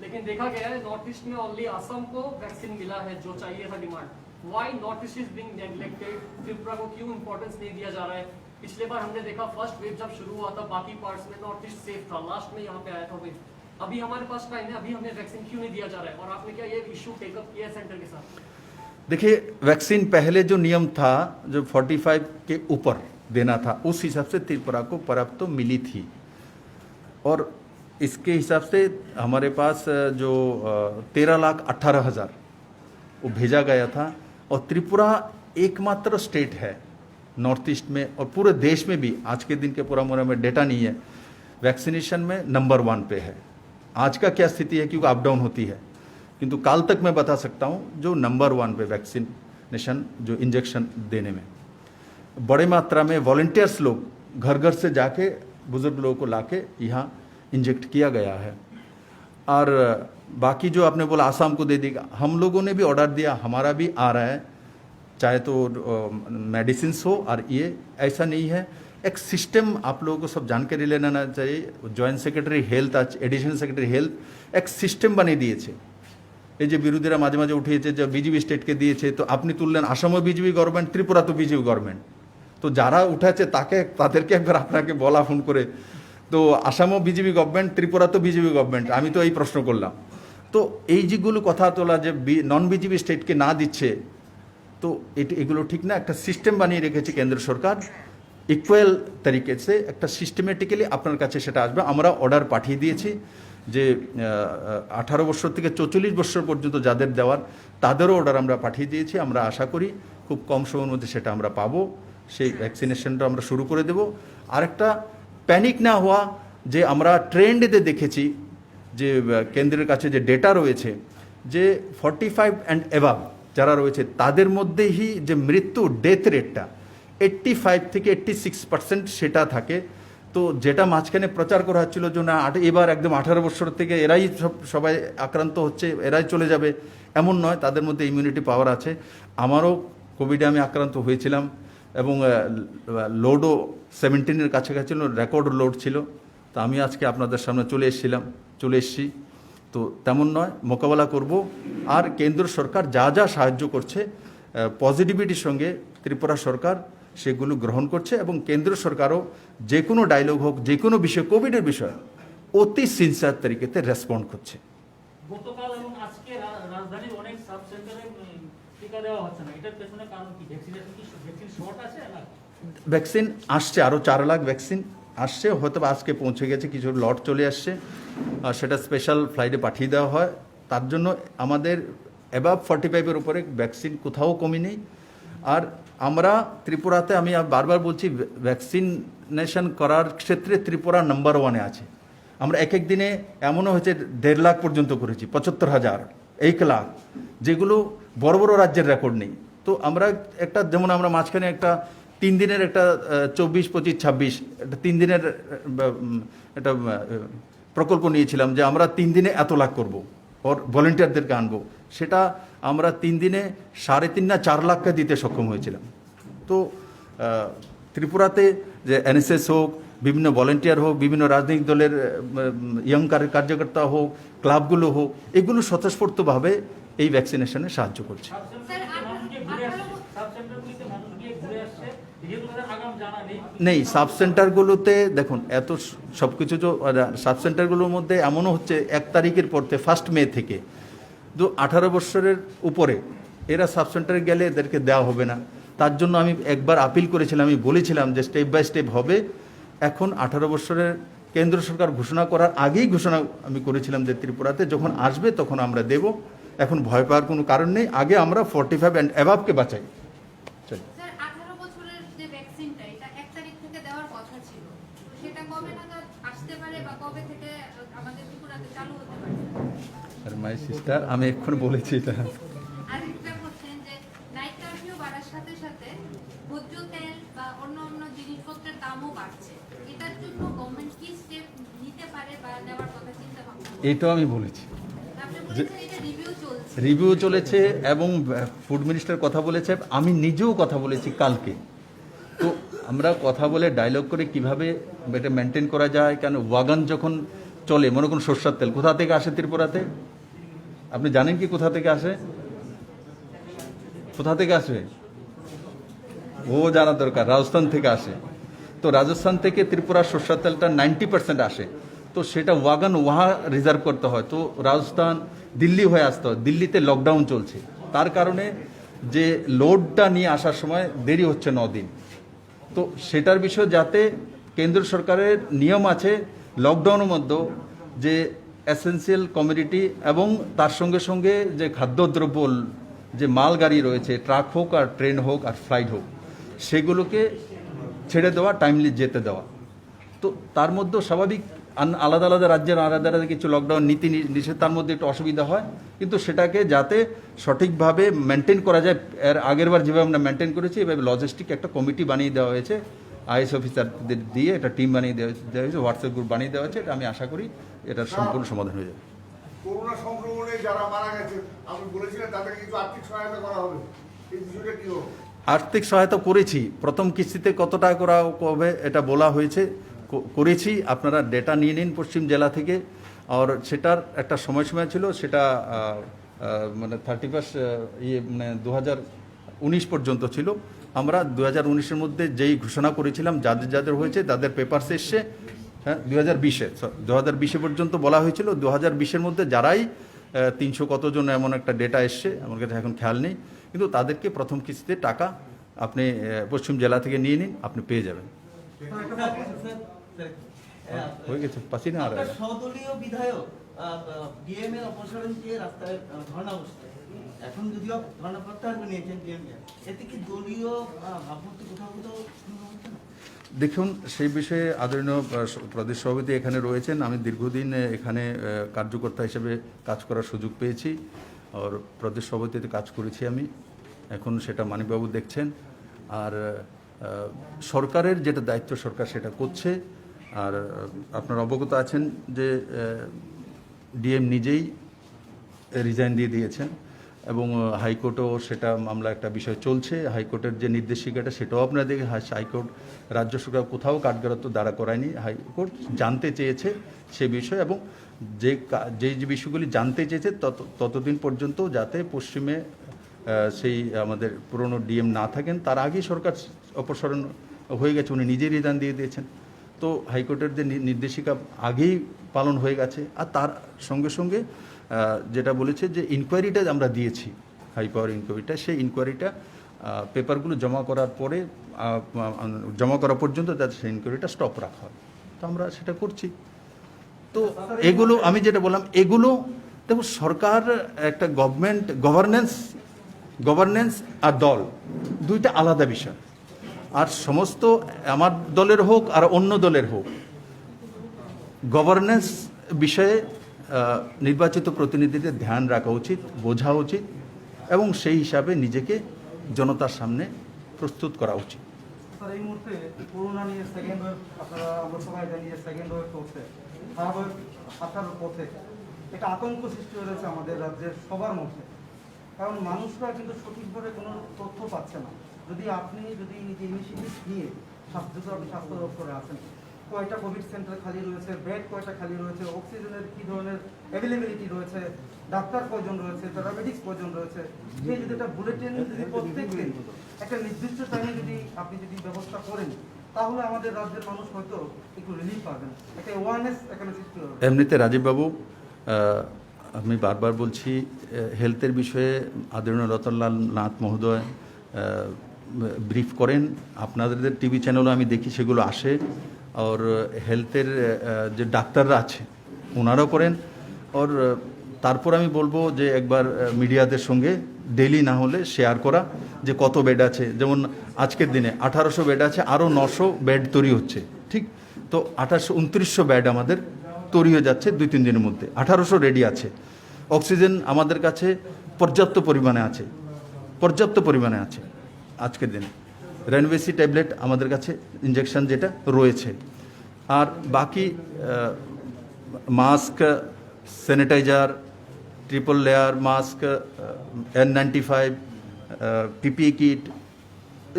लेकिन देखा गया है नॉर्थ ईस्ट में ओनली असम को वैक्सीन मिला है जो चाहिए था demand. Why north east is being neglected? Tripura को क्यों इंपॉर्टेंस नहीं दिया जा रहा है? पिछले बार हमने देखा फर्स्ट वेव जब शुरू हुआ था बाकी पार्ट्स में नॉर्थ ईस्ट सेफ था, लास्ट में यहाँ पे आया था वेव। अभी हमारे पास टाइम है, अभी हमें वैक्सीन क्यों नहीं दिया जा रहा है? और आपने क्या ये इशू टेकअप किया है सेंटर के साथ? देखिए, वैक्सीन पहले जो नियम था जो 45 के ऊपर देना था, उस हिसाब से त्रिपुरा को पर्याप्त तो मिली थी, और इसके हिसाब से हमारे पास जो 13,18,000 वो भेजा गया था। और त्रिपुरा एकमात्र स्टेट है नॉर्थ ईस्ट में और पूरे देश में भी, आज के दिन के पूरा मोरा में डेटा नहीं है, वैक्सीनेशन में नंबर 1 पे है। आज का क्या स्थिति है क्योंकि अप डाउन होती है, किंतु काल तक मैं बता सकता हूँ जो नंबर 1 पे वैक्सीनेशन जो इंजेक्शन देने में, बड़े मात्रा में वॉलंटियर्स लोग घर घर से जाके बुजुर्ग लोगों को लाके यहाँ इंजेक्ट किया गया है। और बाकी जो आपने बोला आसाम को दे देगा, हम लोगों ने भी ऑर्डर दिया, हमारा भी आ रहा है, चाहे तो मेडिसिन हो। और ये ऐसा नहीं है, एक सिस्टम आप लोगों को सब जानकारी लेना चाहिए। জয়েন্ট সেক্রেটারি হেলথ আছে, এডিশনাল সেক্রেটারি হেলথ এক সিস্টেম বানিয়ে দিয়েছে। এই যে বিরোধীরা মাঝে মাঝে উঠিয়েছে যে বিজেপি স্টেটকে দিয়েছে, তো আপনি তুললেন আসামও বিজেপি গভর্নমেন্ট, ত্রিপুরা তো বিজেপি গভর্নমেন্ট, তো যারা উঠাচ্ছে তাদেরকে একবার আপনাকে বলা ফোন করে, তো আসামও বিজেপি গভর্নমেন্ট, ত্রিপুরা তো বিজেপি গভর্নমেন্ট, আমি তো এই প্রশ্ন করলাম। তো এই যেগুলো কথা তোলা যে নন বিজেপি স্টেটকে না দিচ্ছে, তো এগুলো ঠিক না। একটা সিস্টেম বানিয়ে রেখেছে কেন্দ্র সরকার, ইকুয়াল তরিকে সে একটা সিস্টেমেটিক্যালি আপনার কাছে সেটা আসবে। আমরা অর্ডার পাঠিয়ে দিয়েছি যে 18 বছর থেকে 44 বছর পর্যন্ত যাদের দেওয়ার তাদেরও অর্ডার আমরা পাঠিয়ে দিয়েছি। আমরা আশা করি খুব কম সময়ের মধ্যে সেটা আমরা পাবো, সেই ভ্যাকসিনেশনটা আমরা শুরু করে দেব। আরেকটা প্যানিক না হওয়া, যে আমরা ট্রেন্ডে দেখেছি যে কেন্দ্রের কাছে যে ডেটা রয়েছে যে 45 অ্যান্ড অ্যাবাভ যারা রয়েছে তাদের মধ্যেই যে মৃত্যু ডেথ রেটটা 85 থেকে 86% সেটা থাকে। তো যেটা মাঝখানে প্রচার করা হচ্ছিল যে না এবার একদম 18 বছর থেকে এরাই সবাই আক্রান্ত হচ্ছে, এরাই চলে যাবে, এমন নয়, তাদের মধ্যে ইমিউনিটি পাওয়ার আছে। আমারও কোভিডে আমি আক্রান্ত হয়েছিলাম এবং লোডও 17-এর কাছাকাছি রেকর্ড লোড ছিল। তো আমি আজকে আপনাদের সামনে চলে এসেছি। তো তেমন নয়, মোকাবেলা করব। আর কেন্দ্র সরকার যা যা সাহায্য করছে পজিটিভিটির সঙ্গে ত্রিপুরা সরকার সেগুলো গ্রহণ করছে, এবং কেন্দ্র সরকারও যে কোনো ডায়লগ হোক, যে কোনো বিষয়, কোভিডের বিষয় অতি সিনসিয়ার তরিকেতে রেসপন্ড করছে। গতকাল এবং আজকে রাজধানীর অনেক সাব সেন্টারে টিকা দেওয়া হচ্ছে না, এটার পেছনে কারণ কি? ভ্যাকসিন শর্ট আছে না? ভ্যাকসিন আসছে, আরও 4 লাখ ভ্যাকসিন আসছে, হয়তো আজকে পৌঁছে গেছে, কিছু লট চলে আসছে, আর সেটা স্পেশাল ফ্লাইটে পাঠিয়ে দেওয়া হয়। তার জন্য আমাদের অ্যাবাভ 45-এর উপরে ভ্যাকসিন কোথাও কমি নেই। আর আমরা ত্রিপুরাতে, আমি বারবার বলছি, ভ্যাকসিনেশন করার ক্ষেত্রে ত্রিপুরা নাম্বার 1-এ আছে। আমরা এক দিনে এমনও হয়েছে 1.5 লাখ পর্যন্ত করেছি, 75,000, 1 লাখ, যেগুলো বড় বড় রাজ্যের রেকর্ড নেই। তো আমরা একটা, যেমন আমরা মাঝখানে একটা 3 দিনের একটা 24, 25, 26 একটা 3 দিনের একটা প্রকল্প নিয়েছিলাম যে আমরা 3 দিনে এত লাখ করব, ওর ভলেন্টিয়ারদেরকে আনবো। সেটা আমরা 3 দিনে 3.5 না 4 লাখকে দিতে সক্ষম হয়েছিলাম। তো ত্রিপুরাতে যে এনএসএস হোক, বিভিন্ন ভলেন্টিয়ার হোক, বিভিন্ন রাজনৈতিক দলের ইয়ং কার্যকর্তা হোক, ক্লাবগুলো হোক, এগুলো স্বতঃস্ফূর্তভাবে এই ভ্যাকসিনেশনে সাহায্য করছে। নেই সাব সেন্টারগুলোতে, দেখুন এত সব কিছু, সাব সেন্টারগুলোর মধ্যে এমনও হচ্ছে 1 তারিখের পর থেকে 1 মে থেকে 18 বছরের উপরে এরা সাব সেন্টারে গেলে এদেরকে দেওয়া হবে না। তার জন্য আমি একবার আপিল করেছিলাম, আমি বলেছিলাম যে স্টেপ বাই স্টেপ হবে। এখন 18 বছরের কেন্দ্র সরকার ঘোষণা করার আগেই ঘোষণা আমি করেছিলাম যে ত্রিপুরাতে যখন আসবে তখন আমরা দেব। এখন ভয় পাওয়ার কোনো কারণ নেই। আগে আমরা 45 অ্যান্ড অ্যাবাভকে বাঁচাই। চল। স্যার 18 বছরের যে ভ্যাকসিনটা এটা 1 তারিখ থেকে দেওয়ার কথা ছিল, তো সেটা কবে নাগাদ আসতে পারে বা কবে থেকে আমাদের ত্রিপুরাতে চালু হতে পারে? আর মাই সিস্টার, আমি এক্ষুনি বলেছি এটা। আরেকটা বলছেন যে নাইট কারফিউ বাড়ার সাথে সাথে ভোজ্য তেল বা অন্য অন্য জিনিসপত্রের দামও বাড়ছে, এটার জন্য গভর্নমেন্ট কি স্টেপ নিতে পারে বা নেওয়ার কথা চিন্তা ভাবনা করছে? এইটাও আমি বলেছি, আপনি বলেছেন এটা রিভিউ চলছে। রিভিউ চলেছে এবং ফুড মিনিস্টার কথা বলেছে, আমি নিজেও কথা বলেছি কালকে। তো আমরা কথা বলে ডায়লগ করে কিভাবে এটা মেনটেন করা যায়। কেন ওয়াগান যখন চলে, মনে করুন সর্ষের তেল কোথা থেকে আসে ত্রিপুরাতে? আপনি জানেন কি কোথা থেকে আসে? কোথা থেকে আসে ও জানা দরকার। রাজস্থান থেকে আসে। তো রাজস্থান থেকে ত্রিপুরা সর্ষের তেলটা 90% আসে। তো সেটা ওয়াগান ওহা রিজার্ভ করতে হয়। তো রাজস্থান দিল্লি হয়ে আসতে হয়। দিল্লিতে লকডাউন চলছে, তার কারণে যে লোডটা নিয়ে আসার সময় দেরি হচ্ছে 9 দিন। তো সেটার বিষয় যাতে কেন্দ্র সরকারের নিয়ম আছে লকডাউনের মধ্যে যে এসেন্সিয়াল কমোডিটি এবং তার সঙ্গে সঙ্গে যে খাদ্যদ্রব্য যে মাল গাড়ি রয়েছে, ট্রাক হোক আর ট্রেন হোক আর ফ্লাইট হোক, সেগুলোকে ছেড়ে দেওয়া, টাইমলি যেতে দেওয়া। তো তার মধ্যে স্বাভাবিক আলাদা আলাদা রাজ্যের আলাদা আলাদা কিছু লকডাউন নীতি নিষেধ, তার মধ্যে একটু অসুবিধা হয়, কিন্তু সেটাকে যাতে সঠিকভাবে মেনটেন করা যায়। এর আগেরবার যেভাবে আমরা মেনটেন করেছি এভাবে লজিস্টিক একটা কমিটি বানিয়ে দেওয়া হয়েছে, আইএস অফিসারদের দিয়ে একটা টিম বানিয়ে দেওয়া হয়েছে, হোয়াটসঅ্যাপ গ্রুপ বানিয়ে দেওয়া হয়েছে। এটা আমি আশা করি এটার সম্পূর্ণ সমাধান হয়ে যাবে। করোনা সংক্রমণে যারা মারা গেছে আপনি বলেছিলেন তাদেরকে কিছু আর্থিক সহায়তা করা হবে, এই বিষয়টা কি হবে? আর্থিক সহায়তা করেছি, প্রথম কিস্তিতে কত টাকা করা হবে এটা বলা হয়েছে, করেছি। আপনারা ডেটা নিয়ে নিন পশ্চিম জেলা থেকে। আর সেটার একটা সময়সীমা ছিল, সেটা মানে 31 মানে 2019 পর্যন্ত ছিল। আমরা 2019-এর মধ্যে যেই ঘোষণা করেছিলাম যাদের যাদের হয়েছে তাদের পেপারস এসছে। হ্যাঁ, 2020 পর্যন্ত বলা হয়েছিল। 2020-এর মধ্যে যারাই 300 কতজন এমন একটা ডেটা এসছে, আমার কাছে এখন খেয়াল নেই, কিন্তু তাদেরকে প্রথম কিস্তিতে টাকা আপনি পশ্চিম জেলা থেকে নিয়ে নিন, আপনি পেয়ে যাবেন। হয়ে গেছে, পাচ্ছি না আর আপনার সদলীয় বিধায়ক ডিএম এর অপসারণ চেয়ে রাস্তায় ধর্ণা বসছে। এখন যদিও ধর্ণা প্রত্যাহার করে নিয়েছেন ডিএম, এতে কি দলীয় ভাবমূর্তি কোথাও কোথাও শূন্য হচ্ছে না? দেখুন, সেই বিষয়ে আদরণীয় প্রদেশ সভাপতি এখানে রয়েছেন। আমি দীর্ঘদিন এখানে কার্যকর্তা হিসেবে কাজ করার সুযোগ পেয়েছি, আর প্রদেশ সভাপতিতে কাজ করেছি আমি। এখন সেটা মানিকবাবু দেখছেন। আর সরকারের যেটা দায়িত্ব সরকার সেটা করছে। আর আপনারা অবগত আছেন যে ডিএম নিজেই রিজাইন দিয়ে দিয়েছেন এবং হাইকোর্টও সেটা মামলা একটা বিষয় চলছে। হাইকোর্টের যে নির্দেশিকাটা সেটাও আপনারা দেখে, হাইকোর্ট রাজ্য সরকার কোথাও কাঠগড়াত্ব দাঁড়া করায়নি। হাইকোর্ট জানতে চেয়েছে সে বিষয়, এবং যে বিষয়গুলি জানতে চেয়েছে ততদিন পর্যন্ত যাতে পশ্চিমে সেই আমাদের পুরনো ডিএম না থাকেন, তার আগেই সরকার অপসারণ হয়ে গেছে, উনি নিজেই রিজাইন দিয়ে দিয়েছেন। তো হাইকোর্টের যে নির্দেশিকা আগেই পালন হয়ে গেছে। আর তার সঙ্গে সঙ্গে যেটা বলেছে যে ইনকোয়ারিটা আমরা দিয়েছি, হাই পাওয়ার ইনকোয়ারিটা, সেই ইনকোয়ারিটা পেপারগুলো জমা করার পরে জমা করা পর্যন্ত যাতে সেই ইনকোয়ারিটা স্টপ রাখা হয়। তো আমরা সেটা করছি। তো এগুলো আমি যেটা বললাম, এগুলো দেখো সরকার একটা গভর্নেন্স আর দল দুইটা আলাদা বিষয়। আর সমস্ত আমার দলের হোক আর অন্য দলের হোক, গভর্নেন্স বিষয়ে নির্বাচিত প্রতিনিধিদের ধ্যান রাখা উচিত, বোঝা উচিত, এবং সেই হিসাবে নিজেকে জনতার সামনে প্রস্তুত করা উচিত। স্যার, এই মুহূর্তে করোনা নিয়ে সেকেন্ড ওয়েভ, আপনারা আমরা সবাই জানি যে সেকেন্ড ওয়েভ চলছে, থার্ড ওয়েভ আসার পথে। একটা আতঙ্ক সৃষ্টি হয়েছে আমাদের রাজ্যের সবার মধ্যে, কারণ মানুষরা কিন্তু সঠিকভাবে কোনো তথ্য পাচ্ছে না। আপনি নিজে ইনিশিয়েটিভ নিয়ে আপনি স্বাস্থ্য দপ্তরে আছেন, কয়টা কোভিড সেন্টার খালি রয়েছে, বেড কয়টা খালি রয়েছে, অক্সিজেনের কী ধরনের অ্যাভেলেবিলিটি রয়েছে, ডাক্তার কয়জন রয়েছে, প্যারামেডিক্স কয়জন রয়েছে, সেই যদি একটা বুলেটিন প্রত্যেক দিন একটা নির্দিষ্ট টাইমে আপনি ব্যবস্থা করেন, তাহলে আমাদের রাজ্যের মানুষ হয়তো একটু রিলিফ পাবেন, একটা অ্যাওয়ারনেস এখানে সৃষ্টি হবে। এমনিতে রাজীববাবু, আমি বারবার বলছি, হেলথের বিষয়ে আদরণীয় রতনলাল নাথ মহোদয় ব্রিফ করেন। আপনাদের টিভি চ্যানেলও আমি দেখি সেগুলো আসে। और হেলথের যে ডাক্তাররা আছে ওনারাও করেন। और তারপর আমি বলবো যে একবার মিডিয়াদের সঙ্গে ডেইলি না হলে শেয়ার করা যে কত বেড আছে, যেমন আজকের দিনে 1800 বেড আছে, আরও 900 বেড তৈরি হচ্ছে, ঠিক তো 2900 বেড আমাদের তৈরি হয়ে যাচ্ছে 2-3 দিনের মধ্যে, 1800 রেডি আছে। অক্সিজেন আমাদের কাছে পর্যাপ্ত পরিমাণে আছে, পর্যাপ্ত পরিমাণে আছে আজকের দিনে। রেনভেসি ট্যাবলেট আমাদের কাছে ইঞ্জেকশন যেটা রয়েছে, আর বাকি mask, sanitiser, triple layer mask, N95, PPE kit,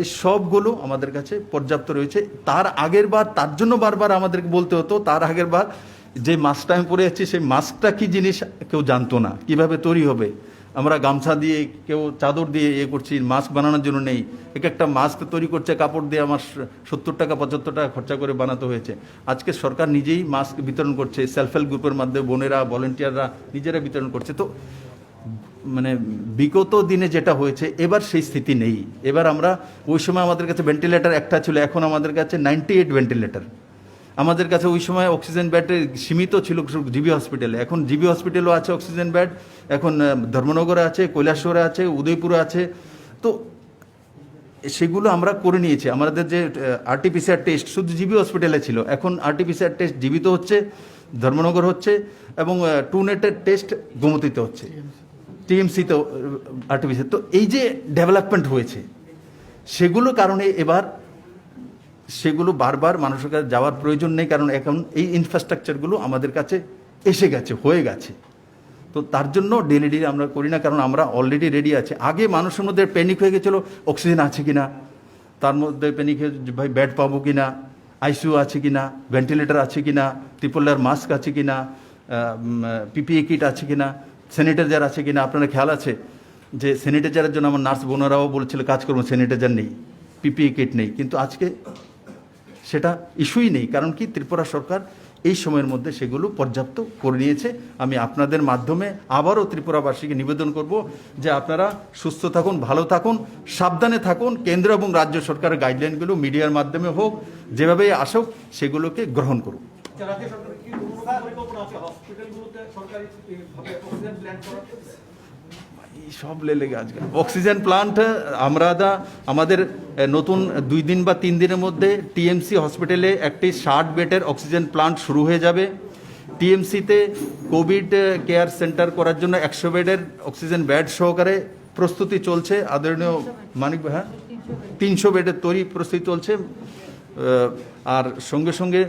এই সবগুলো আমাদের কাছে পর্যাপ্ত রয়েছে। তার আগের বার তার জন্য বারবার আমাদেরকে বলতে হতো, তার আগের বার যে মাস্কটা আমি পরে যাচ্ছি সেই মাস্কটা কি জিনিস কেউ জানতো না, কিভাবে তৈরি হবে। আমরা গামছা দিয়ে, কেউ চাদর দিয়ে করছি, মাস্ক বানানোর জন্য নেই। একটা মাস্ক তৈরি করছে কাপড় দিয়ে, আমার 70 টাকা 75 টাকা খরচা করে বানাতে হয়েছে। আজকে সরকার নিজেই মাস্ক বিতরণ করছে, সেলফ হেল্প গ্রুপের মাধ্যমে বোনেরা, ভলেন্টিয়াররা নিজেরা বিতরণ করছে। তো মানে বিগত দিনে যেটা হয়েছে এবার সেই স্থিতি নেই। এবার আমরা, ওই সময় আমাদের কাছে ভেন্টিলেটার একটা ছিল, এখন আমাদের কাছে 98 ভেন্টিলেটার। আমাদের কাছে ওই সময় অক্সিজেন বেড সীমিত ছিল জিবি হসপিটালে, এখন জিবি হসপিটালও আছে অক্সিজেন বেড, এখন ধর্মনগরে আছে, কৈলাসহরে আছে, উদয়পুরে আছে। তো সেগুলো আমরা করে নিয়েছি। আমাদের যে RT-PCR টেস্ট শুধু জিবি হসপিটালে ছিল, এখন RT-PCR টেস্ট জীবিত হচ্ছে, ধর্মনগর হচ্ছে, এবং টুনেটের টেস্ট গোমতীতে হচ্ছে, TMC-তেও RT-PCR। তো এই যে ডেভেলপমেন্ট হয়েছে সেগুলো কারণে এবার সেগুলো বারবার মানুষের কাছে যাওয়ার প্রয়োজন নেই, কারণ এখন এই ইনফ্রাস্ট্রাকচারগুলো আমাদের কাছে এসে গেছে, হয়ে গেছে। তো তার জন্য ডেলি আমরা করি না, কারণ আমরা অলরেডি রেডি আছে। আগে মানুষের মধ্যে প্যানিক হয়ে গেছিলো অক্সিজেন আছে কিনা, তার মধ্যে প্যানিক হয়ে ভাই বেড পাবো কিনা, ICU আছে কিনা, ভেন্টিলেটর আছে কিনা, ট্রিপল লেয়ার মাস্ক আছে কিনা, PPE কিট আছে কিনা, স্যানিটাইজার আছে কিনা। আপনারা খেয়াল আছে যে স্যানিটাইজারের জন্য আমার নার্স বোনেরাও বলছিল কাজ করবো, স্যানিটাইজার নেই, PPE কিট নেই, কিন্তু আজকে সেটা ইস্যুই নেই। কারণ কি, ত্রিপুরা সরকার এই সময়ের মধ্যে সেগুলো পর্যাপ্ত করে নিয়েছে। আমি আপনাদের মাধ্যমে আবারও ত্রিপুরাবাসীকে নিবেদন করব যে আপনারা সুস্থ থাকুন, ভালো থাকুন, সাবধানে থাকুন। কেন্দ্র এবং রাজ্য সরকারের গাইডলাইনগুলো মিডিয়ার মাধ্যমে হোক, যেভাবেই আসুক সেগুলোকে গ্রহণ করুন। রাজ্য সরকারের কি কোনো পরিকল্পনা আছে হসপিটালগুলোতে সরকারি ভাবে অক্সিজেন প্ল্যান্ট করার? সব লেগে আজকে অক্সিজেন প্লান্ট আমরা আমাদের নতুন 2 দিন বা 3 দিনের মধ্যে TMC হসপিটালে একটি 60 বেডের অক্সিজেন প্লান্ট শুরু হয়ে যাবে। TMC-তে কোভিড কেয়ার সেন্টার করার জন্য 100 বেডের অক্সিজেন বেড সহকারে প্রস্তুতি চলছে। আদরণীয় মানিক, হ্যাঁ, 300 বেডের তৈরি প্রস্তুতি চলছে। আর সঙ্গে সঙ্গে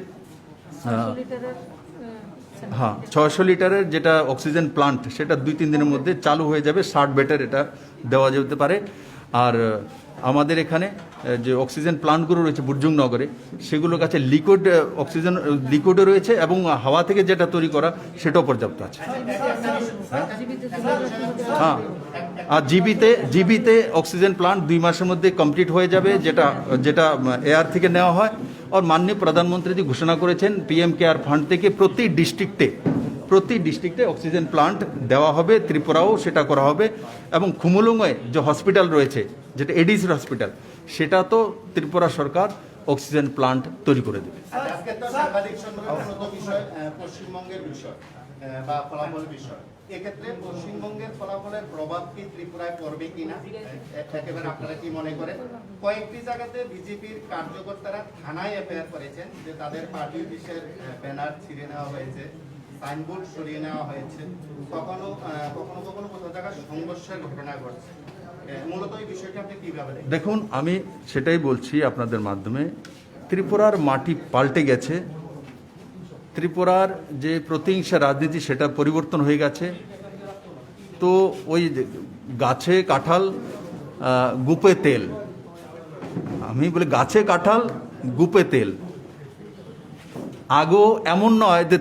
হ্যাঁ 600 লিটারের যেটা অক্সিজেন প্লান্ট সেটা 2-3 দিনের মধ্যে চালু হয়ে যাবে। 60 বেডের এটা দেওয়া যেতে পারে। আর আমাদের এখানে যে অক্সিজেন প্লান্টগুলো রয়েছে বুর্জুং নগরে, সেগুলোর কাছে লিকুইড অক্সিজেন লিকুইডও রয়েছে, এবং হাওয়া থেকে যেটা তৈরি করা সেটাও পর্যাপ্ত আছে। হ্যাঁ, আর জিবিতে অক্সিজেন প্লান্ট 2 মাসের মধ্যে কমপ্লিট হয়ে যাবে, যেটা এয়ার থেকে নেওয়া হয়। আর মাননীয় প্রধানমন্ত্রী ঘোষণা করেছেন PM কেয়ার ফান্ড থেকে প্রতি ডিস্ট্রিক্টে অক্সিজেন প্লান্ট দেওয়া হবে। ত্রিপুরাও সেটা করা হবে, এবং খুমুলুঙে যে হসপিটাল রয়েছে, যেটা ADC হসপিটাল, সেটা তো ত্রিপুরা সরকার অক্সিজেন প্লান্ট তৈরি করে দেবে। আজকে তো সাংবাদিক সম্মেলনের বিষয় পশ্চিমবঙ্গের বিষয় বা ফলাফল বিষয়। এক্ষেত্রে পশ্চিমবঙ্গের ফলাফলের প্রভাব কি ত্রিপুরায় পড়বে কিনা, একেবারে আপনারা কি মনে করেন? কয়েকটি জায়গাতে বিজেপির কার্যকর্তারা থানায় এফআইআর করেছেন যে তাদের পার্টি অফিসের ব্যানার ছিঁড়ে নেওয়া হয়েছে, সাইনবোর্ড সরিয়ে নেওয়া হয়েছে, কখনো কোথাও জায়গায় সংঘর্ষের ঘটনা ঘটছে। মূলত এই বিষয়টি আপনি কিভাবে দেখেন? দেখুন, আমি সেটাই বলছি আপনাদের মাধ্যমে, ত্রিপুরার মাটি পাল্টে গেছে। ত্রিপুরার যে প্রতিহিংসা রাজনীতি সেটা পরিবর্তন হয়ে গেছে। তো ওই গাছে কাঁঠাল গুপে তেল, আমি বলি গাছে কাঁঠাল গুপে তেল। আগেও এমন নয় যে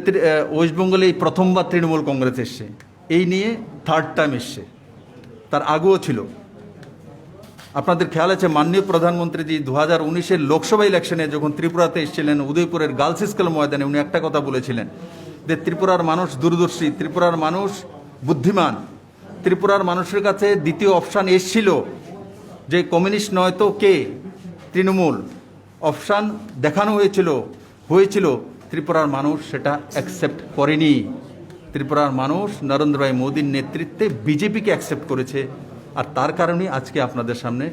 ওয়েস্টবেঙ্গলে এই প্রথমবার তৃণমূল কংগ্রেস এসছে, এই নিয়ে 3rd টাইম এসছে, তার আগেও ছিল। আপনাদের খেয়াল আছে মাননীয় প্রধানমন্ত্রীজি 2019-এর লোকসভা ইলেকশনে যখন ত্রিপুরাতে এসেছিলেন, উদয়পুরের গার্লস স্কুল ময়দানে উনি একটা কথা বলেছিলেন যে ত্রিপুরার মানুষ দূরদর্শী, ত্রিপুরার মানুষ বুদ্ধিমান, ত্রিপুরার মানুষের কাছে দ্বিতীয় অপশান এসছিল যে কমিউনিস্ট নয় তো কে, তৃণমূল। অপশান দেখানো হয়েছিল, হয়েছিল ত্রিপুরার মানুষ সেটা অ্যাকসেপ্ট করেনি। ত্রিপুরার মানুষ নরেন্দ্র ভাই মোদীর নেতৃত্বে বিজেপিকে অ্যাকসেপ্ট করেছে, আর তার কারণেই আজকে আপনাদের সামনে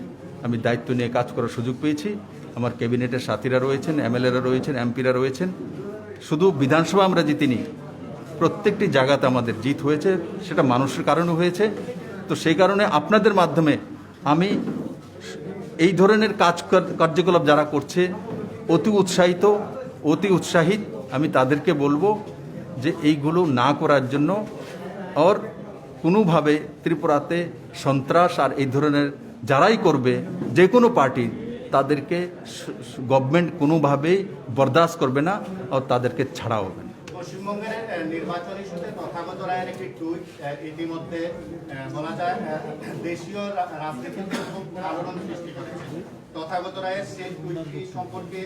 আমি দায়িত্ব নিয়ে কাজ করার সুযোগ পেয়েছি। আমার ক্যাবিনেটের সাথীরা রয়েছেন, এমএলএরা রয়েছেন, এমপিরা রয়েছেন। শুধু বিধানসভা আমরা জিতিনি, প্রত্যেকটি জায়গাতে আমাদের জিত হয়েছে, সেটা মানুষের কারণে হয়েছে। তো সেই কারণে আপনাদের মাধ্যমে আমি এই ধরনের কার্যকলাপ যারা করছে অতি উৎসাহিত আমি তাদেরকে বলবো যে এইগুলো না করার জন্য। আর কোনোভাবে ত্রিপুরাতে সন্ত্রাস আর এই ধরনের যারাই করবে যে কোনো পার্টি, তাদেরকে গভর্নমেন্ট কোনোভাবেই বরদাস্ত করবে না আর তাদেরকে ছাড়া হবে না। পশ্চিমবঙ্গের নির্বাচনী ইস্যুতে তথাগত রায়ের একটি টুইট ইতিমধ্যে বলা যায় দেশীয় রাজনীতিতে খুব আলোড়ন সৃষ্টি করেছে। তথাগত রায়ের সেই টুইটটি সম্পর্কে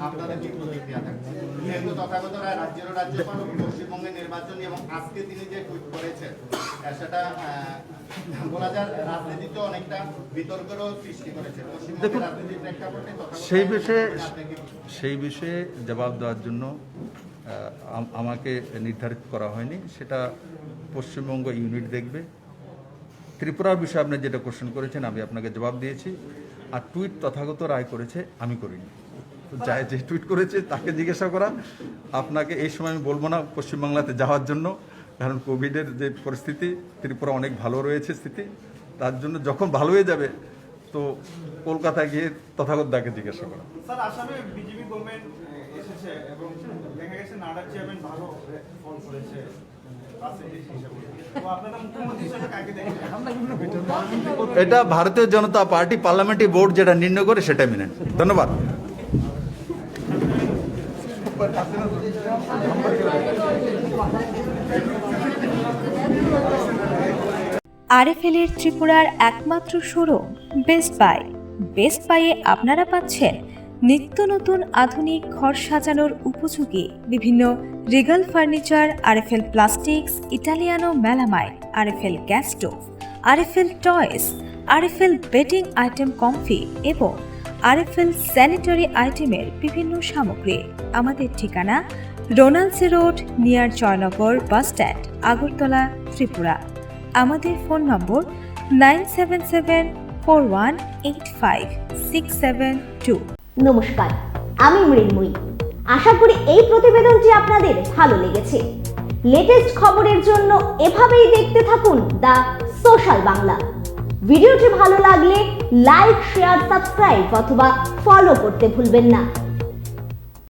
আপনাদের কি প্রতিক্রিয়া থাকছে? যেহেতু তথাগত রায় রাজ্যের রাজ্যপাল, পশ্চিমবঙ্গের নির্বাচনী এবং আজকে তিনি যে টুইট করেছেন সেটা বলা যায় রাজনীতিতে অনেকটা বিতর্কেরও সৃষ্টি করেছে। পশ্চিমবঙ্গের রাজনীতির প্রেক্ষাপটে সেই বিষয়ে জবাব দেওয়ার জন্য আমাকে নির্ধারিত করা হয়নি, সেটা পশ্চিমবঙ্গ ইউনিট দেখবে। ত্রিপুরার বিষয়ে আপনি যেটা কোশ্চেন করেছেন আমি আপনাকে জবাব দিয়েছি। আর টুইট তথাগত রায় করেছে, আমি করিনি। তো যে টুইট করেছে তাকে জিজ্ঞাসা করা। আপনাকে এই সময় আমি বলবো না পশ্চিমবাংলাতে যাওয়ার জন্য, কারণ কোভিডের যে পরিস্থিতি, ত্রিপুরা অনেক ভালো রয়েছে স্থিতি, তার জন্য যখন ভালো হয়ে যাবে তো কলকাতায় গিয়ে তথাগত দাকে জিজ্ঞাসা করা। স্যার, আসামে বিজেপি গভর্নমেন্ট এসেছে এবং দেখা গেছে নাডা চেয়ারম্যান ভালো ফল করেছে। এটা ভারতীয় জনতা পার্টি পার্লামেন্টারি বোর্ড যেটা নির্ণয় করে সেটা মেনে। ধন্যবাদ। আরএফএল এর ত্রিপুরার একমাত্র শোরুম বেস্ট বাই। বেস্ট বাইয়ে আপনারা পাচ্ছেন নিত্য নতুন আধুনিক ঘর সাজানোর উপযোগী বিভিন্ন Regal furniture, RFL plastics, Italiano melamine, RFL gas stove, RFL toys, RFL bedding item comfy এবং আরএফএল স্যানিটারি আইটেমের বিভিন্ন সামগ্রী। আমাদের ঠিকানা রোনালসি road, near Joynagar bus stand, Agartala, Tripura. আমাদের ফোন নম্বর 9774185672। নমস্কার, আমি মৃন্ময়ী। আশা করি এই প্রতিবেদনটি আপনাদের ভালো লেগেছে। লেটেস্ট খবরের জন্য এভাবেই দেখতে থাকুন দ্য সোশ্যাল বাংলা। ভিডিওটি ভালো লাগলে লাইক, শেয়ার, সাবস্ক্রাইব অথবা ফলো করতে ভুলবেন না।